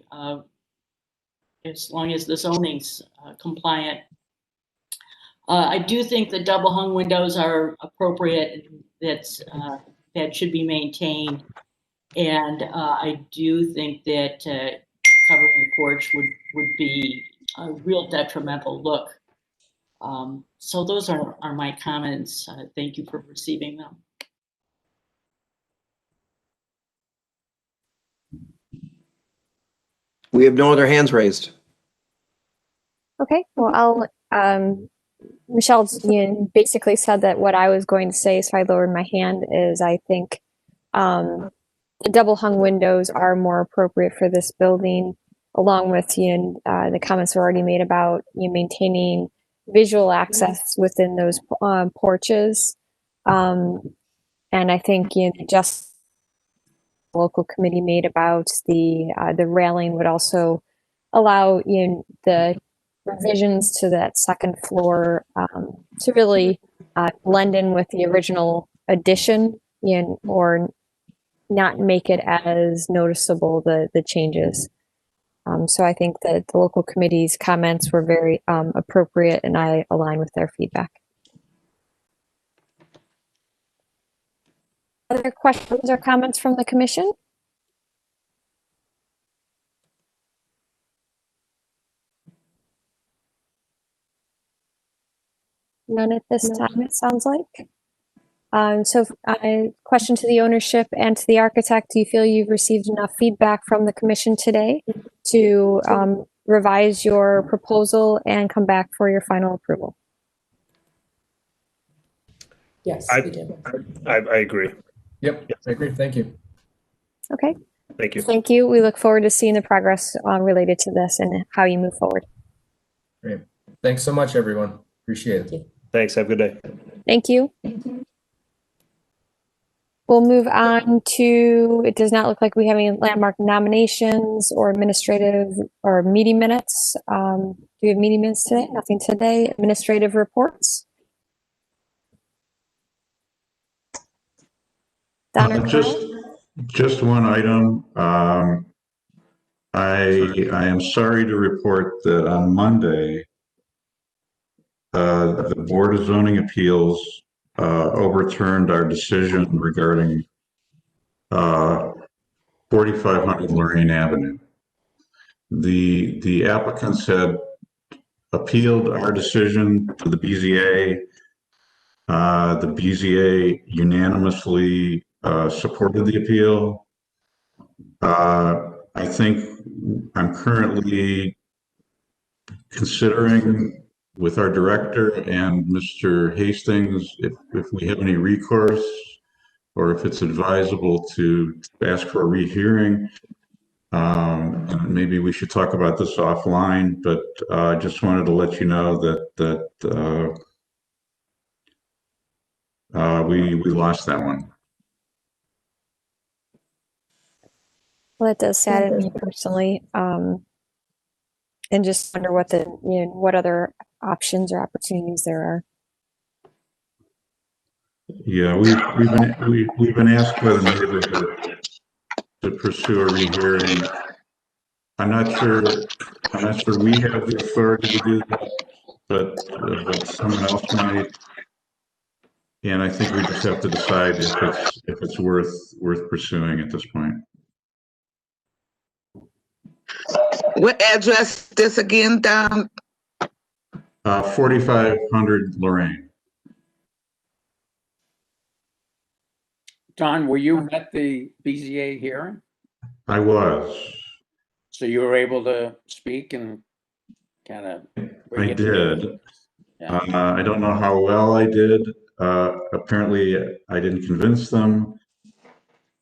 as long as the zoning's compliant. I do think the double hung windows are appropriate. That should be maintained. And I do think that covering the porch would be a real detrimental look. So those are my comments. Thank you for receiving them. We have no other hands raised. Okay, well, Michelle basically said that what I was going to say, so I lowered my hand, is I think the double hung windows are more appropriate for this building, along with the comments were already made about maintaining visual access within those porches. And I think just the local committee made about the railing would also allow the revisions to that second floor to really blend in with the original addition or not make it as noticeable, the changes. So I think that the local committee's comments were very appropriate, and I align with their feedback. Other questions or comments from the commission? None at this time, it sounds like. So question to the ownership and to the architect, do you feel you've received enough feedback from the commission today to revise your proposal and come back for your final approval? Yes, I we do. I agree. Yep, I agree. Thank you. Okay. Thank you. Thank you. We look forward to seeing the progress related to this and how you move forward. Great. Thanks so much, everyone. Appreciate it. Thanks. Have a good day. Thank you. We'll move on to, it does not look like we have any landmark nominations or administrative or meeting minutes. Do we have meeting minutes today? Nothing today. Administrative reports. Donna, Just one item. I am sorry to report that on Monday, the Board of Zoning Appeals overturned our decision regarding 4500 Lorraine Avenue. The applicants had appealed our decision to the BZA. The BZA unanimously supported the appeal. I think I'm currently considering with our director and Mr. Hastings if we have any recourse or if it's advisable to ask for a rehearing. And maybe we should talk about this offline, but I just wanted to let you know that we lost that one. well, that does sadden me personally. And just wonder what what other options or opportunities there are. Yeah, we've been asked by the neighborhood to pursue a rehearing. I'm not sure we have the authority to do that, but someone else might. And I think we just have to decide if it's worth pursuing at this point. What address this again, Don? 4500 Lorraine. Don, were you at the BZA hearing? I was. So you were able to speak and kind of. I did. I don't know how well I did. Apparently, I didn't convince them.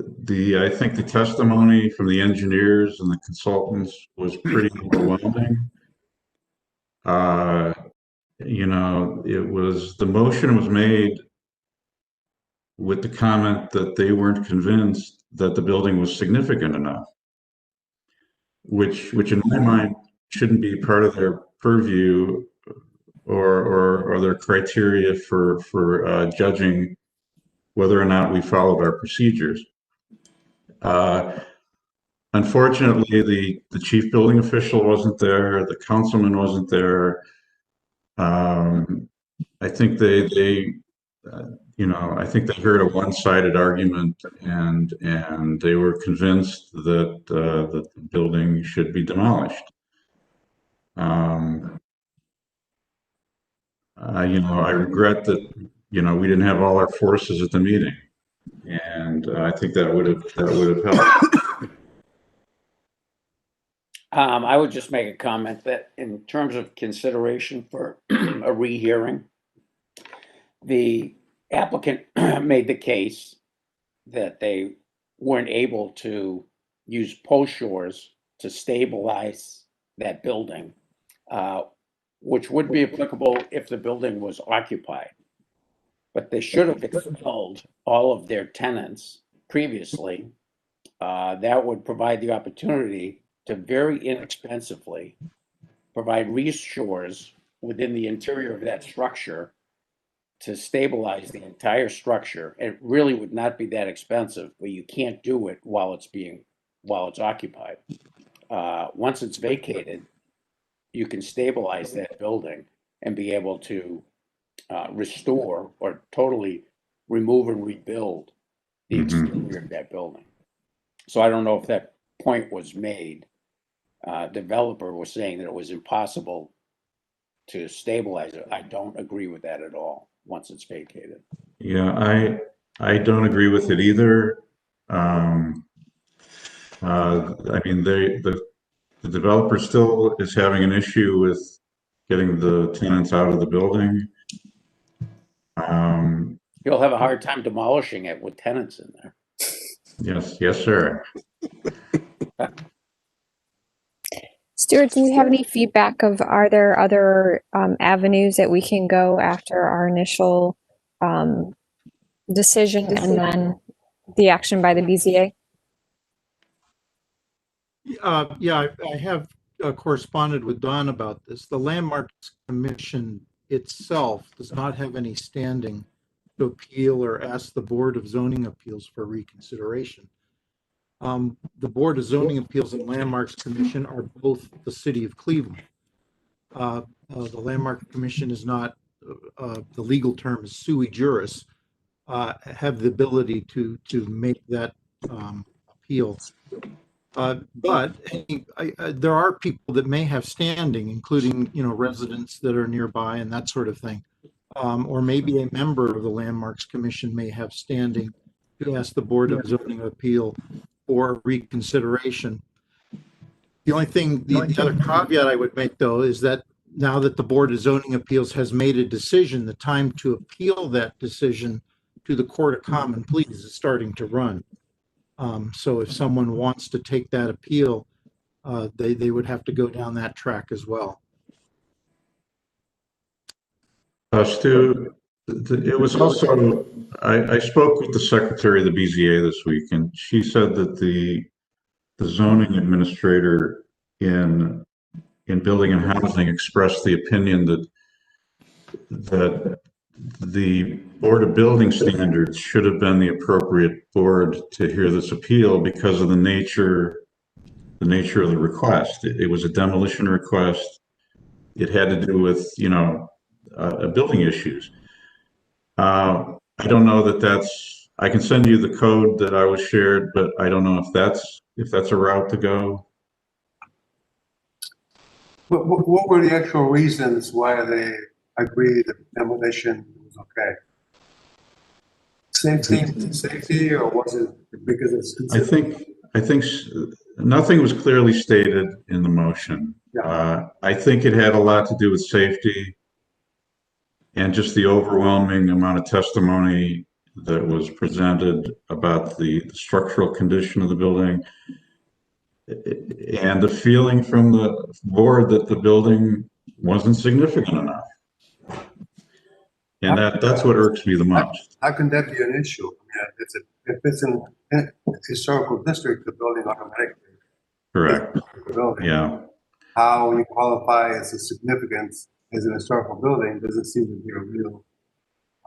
I think the testimony from the engineers and the consultants was pretty overwhelming. You know, the motion was made with the comment that they weren't convinced that the building was significant enough, which in my mind shouldn't be part of their purview or their criteria for judging whether or not we followed our procedures. Unfortunately, the chief building official wasn't there. The councilman wasn't there. I think they I think they heard a one-sided argument, and they were convinced that the building should be demolished. I regret that we didn't have all our forces at the meeting, and I think that would have helped. I would just make a comment that in terms of consideration for a rehearing, the applicant made the case that they weren't able to use post shores to stabilize that building, which would be applicable if the building was occupied. But they should have expelled all of their tenants previously. That would provide the opportunity to very inexpensively provide reef shores within the interior of that structure to stabilize the entire structure. It really would not be that expensive, but you can't do it while it's occupied. Once it's vacated, you can stabilize that building and be able to restore or totally remove and rebuild the exterior of that building. So I don't know if that point was made. Developer was saying that it was impossible to stabilize it. I don't agree with that at all once it's vacated. Yeah, I don't agree with it either. I mean, the developer still is having an issue with getting the tenants out of the building. You'll have a hard time demolishing it with tenants in there. Yes, sir. Stuart, do you have any feedback are there other avenues that we can go after our initial decision and then the action by the BZA? Yeah, I have corresponded with Don about this. The Landmarks Commission itself does not have any standing to appeal or ask the Board of Zoning Appeals for reconsideration. The Board of Zoning Appeals and Landmarks Commission are both the City of Cleveland. The Landmark Commission is not, the legal term is sui juris, have the ability to make that appeal. But there are people that may have standing, including, residents that are nearby and that sort of thing. Or maybe a member of the Landmarks Commission may have standing to ask the Board of Zoning Appeal for reconsideration. The only thing, the other caveat I would make, though, is that now that the Board of Zoning Appeals has made a decision, the time to appeal that decision to the Court of Common Pleas is starting to run. So if someone wants to take that appeal, they would have to go down that track as well. Stu, it was also, I spoke with the secretary of the BZA this week, and she said that the zoning administrator in building and housing expressed the opinion that the Board of Building Standards should have been the appropriate board to hear this appeal because of the nature of the request. It was a demolition request. It had to do with, building issues. I don't know that's, I can send you the code that I was shared, but I don't know if that's a route to go. What were the actual reasons why they agreed that demolition was okay? Safety, or was it because it's considered? I think nothing was clearly stated in the motion. I think it had a lot to do with safety and just the overwhelming amount of testimony that was presented about the structural condition of the building, and the feeling from the board that the building wasn't significant enough. And that's what irks me the most. How can that be an issue? I mean, if it's in a historical district, the building automatically. Correct. The building. Yeah. How you qualify as a significance as an historical building doesn't seem to be a real.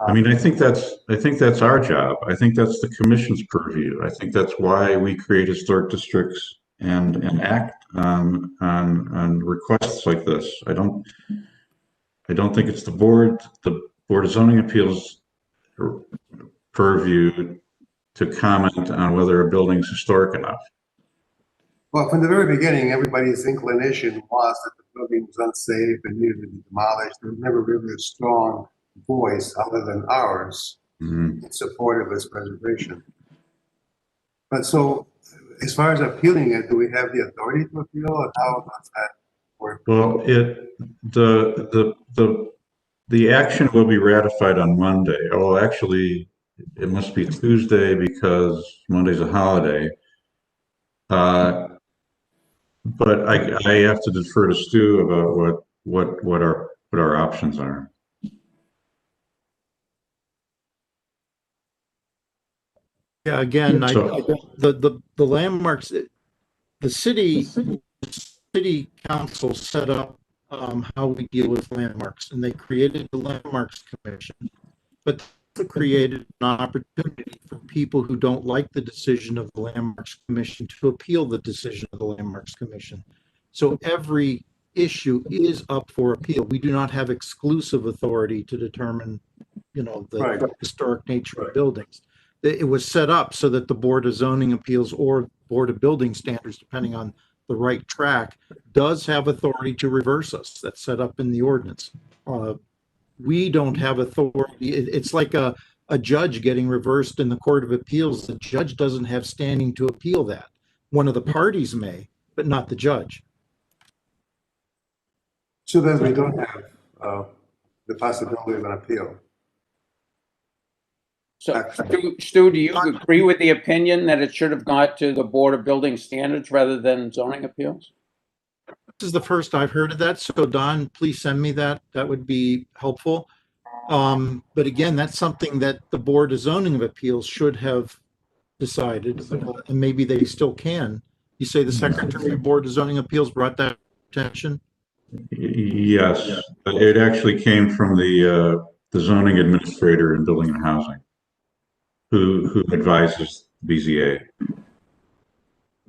I mean, I think that's our job. I think that's the commission's purview. I think that's why we create historic districts and act on requests like this. I don't think it's the Board of Zoning Appeals purview to comment on whether a building's historic enough. Well, from the very beginning, everybody's inclination was that the building was unsafe and needed to be demolished. There was never really a strong voice other than ours in support of its preservation. But so, as far as appealing it, do we have the authority to appeal, or how does that work? Well, the action will be ratified on Monday. Oh, actually, it must be Tuesday because Monday's a holiday. But I have to defer to Stu about what our options are. Yeah, again, So- the landmarks, the city council set up how we deal with landmarks, and they created the Landmarks Commission, but they created an opportunity for people who don't like the decision of the Landmarks Commission to appeal the decision of the Landmarks Commission. So every issue is up for appeal. We do not have exclusive authority to determine, the historic nature of buildings. It was set up so that the Board of Zoning Appeals or Board of Building Standards, depending on the right track, does have authority to reverse us. That's set up in the ordinance. We don't have authority. It's like a judge getting reversed in the Court of Appeals. The judge doesn't have standing to appeal that. One of the parties may, but not the judge. So then we don't have the possibility of an appeal. So, Stu, do you agree with the opinion that it should have gone to the Board of Building Standards rather than zoning appeals? This is the first I've heard of that. So Don, please send me that. That would be helpful. But again, that's something that the Board of Zoning Appeals should have decided, and maybe they still can. You say the Secretary of Board of Zoning Appeals brought that attention? Yes, it actually came from the zoning administrator in Building and Housing, who advises BZA.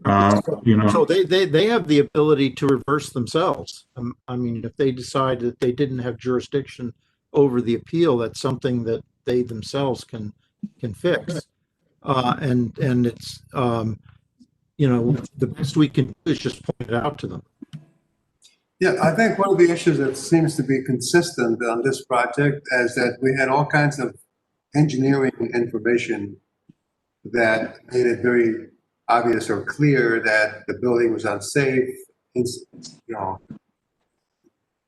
So they have the ability to reverse themselves. I mean, if they decide that they didn't have jurisdiction over the appeal, that's something that they themselves can fix. And it's the best we can do is just point it out to them. Yeah, I think one of the issues that seems to be consistent on this project is that we had all kinds of engineering information that made it very obvious or clear that the building was unsafe. It's,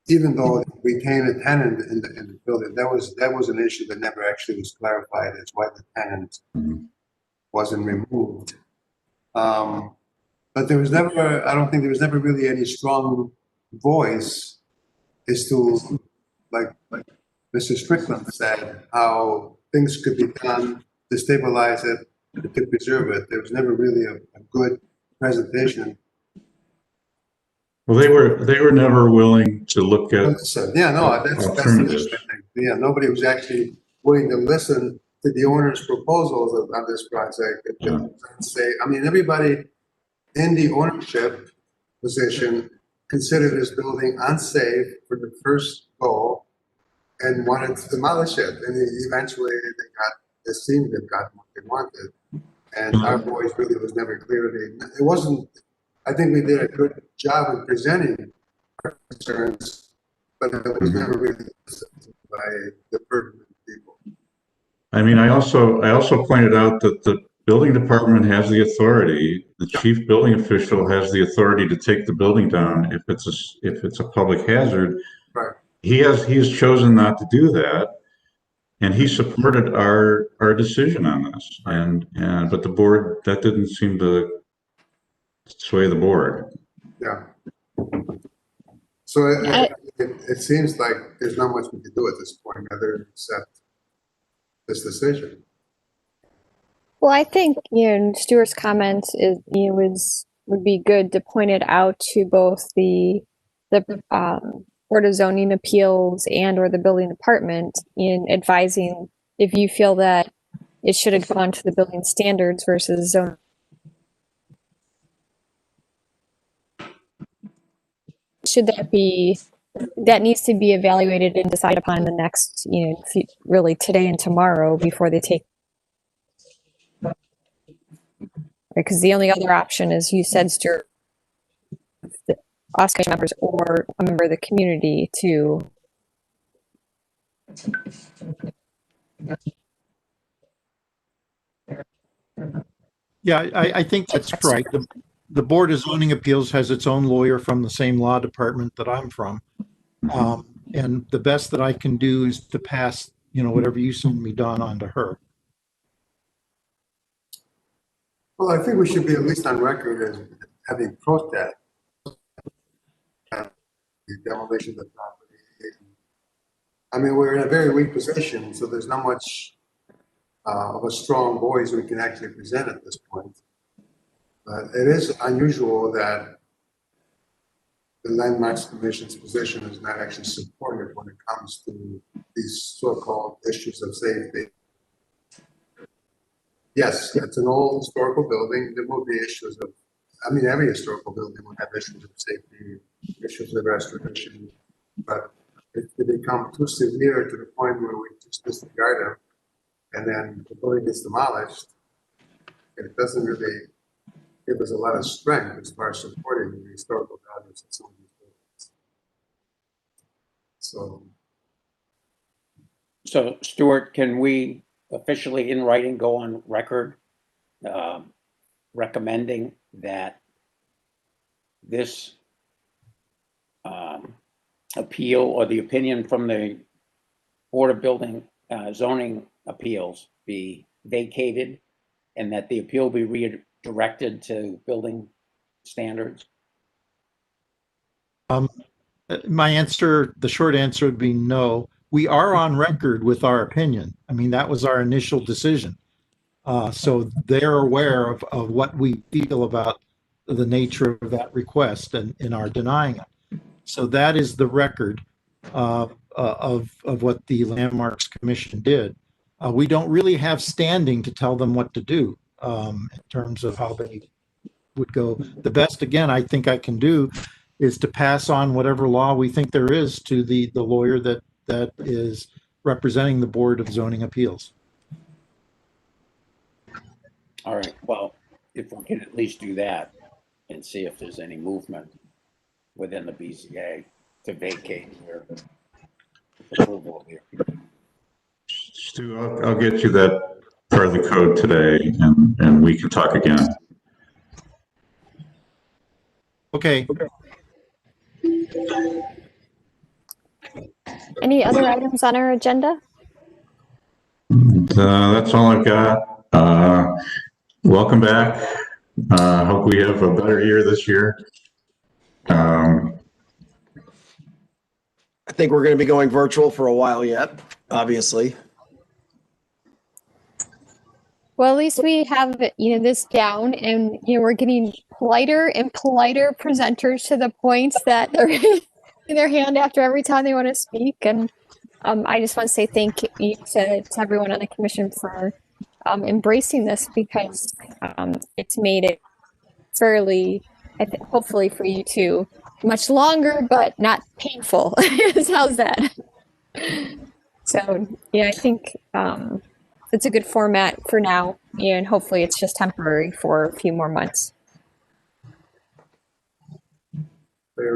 even though it retained a tenant in the building, that was an issue that never actually was clarified as why the tenant wasn't removed. But there was never, I don't think there was never really any strong voice as to, like Mr. Strickland said, how things could be done to stabilize it, to preserve it. There was never really a good presentation. Well, they were never willing to look at that's the issue, I think. Yeah, nobody was actually willing to listen to the owner's proposals on this project. I mean, everybody in the ownership position considered this building unsafe for the first go and wanted to demolish it. And eventually it seemed they got what they wanted. And our voice really was never clear. It wasn't, I think we did a good job in presenting our concerns, but it was never really listened by the pertinent people. I mean, I also pointed out that the building department has the authority, the chief building official has the authority to take the building down if it's a public hazard. Right. He's chosen not to do that. And he supported our decision on this, and but the board, that didn't seem to sway the board. Yeah. So it seems like there's not much we can do at this point other than accept this decision. Well, I think, Stuart's comment is, would be good to point it out to both the Board of Zoning Appeals and or the building department in advising if you feel that it should have gone to the building standards versus zone. Should that needs to be evaluated and decided upon in the next, really today and tomorrow before they take. Because the only other option is, you said, Stuart, us commission members or a member of the community to. Yeah, I think that's right. The Board of Zoning Appeals has its own lawyer from the same law department that I'm from. And the best that I can do is to pass, whatever you send me, Don, on to her. Well, I think we should be at least on record as having protest the demolition of the property. I mean, we're in a very weak position, so there's not much of a strong voice we can actually present at this point. But it is unusual that the Landmarks Commission's position is not actually supported when it comes to these so-called issues of safety. Yes, it's an old historical building. There will be issues of, every historical building will have issues of safety, issues of restoration. But if they become too severe to the point where we just disregard them and then the building gets demolished, it doesn't really give us a lot of strength as far as supporting the historical values of some of these buildings. So Stuart, can we officially in writing go on record recommending that this appeal or the opinion from the Board of Building Zoning Appeals be vacated and that the appeal be redirected to building standards? The short answer would be no. We are on record with our opinion. That was our initial decision. So they're aware of what we feel about the nature of that request and are denying it. So that is the record of what the Landmarks Commission did. We don't really have standing to tell them what to do in terms of how they would go. The best, again, I think I can do is to pass on whatever law we think there is to the lawyer that is representing the Board of Zoning Appeals. All right, well, if we can at least do that and see if there's any movement within the BZA to vacate their approval here. Stu, I'll get you that part of the code today and we can talk again. Okay. Any other items on our agenda? That's all I've got. Welcome back. Hope we have a better year this year. I think we're going to be going virtual for a while yet, obviously. Well, at least we have, this down, and, we're getting politer and politer presenters to the point that they're in their hand after every time they want to speak. And I just want to say thank you to everyone on the commission for embracing this, because it's made it fairly, hopefully for you too, much longer, but not painful. How's that? So, yeah, I think it's a good format for now, and hopefully it's just temporary for a few more months.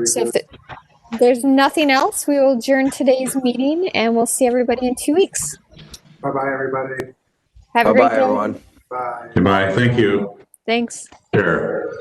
So if there's nothing else, we will adjourn today's meeting, and we'll see everybody in 2 weeks. Bye-bye, everybody. Have a great day. Bye, everyone. Bye. Goodbye. Thank you. Thanks. Sure.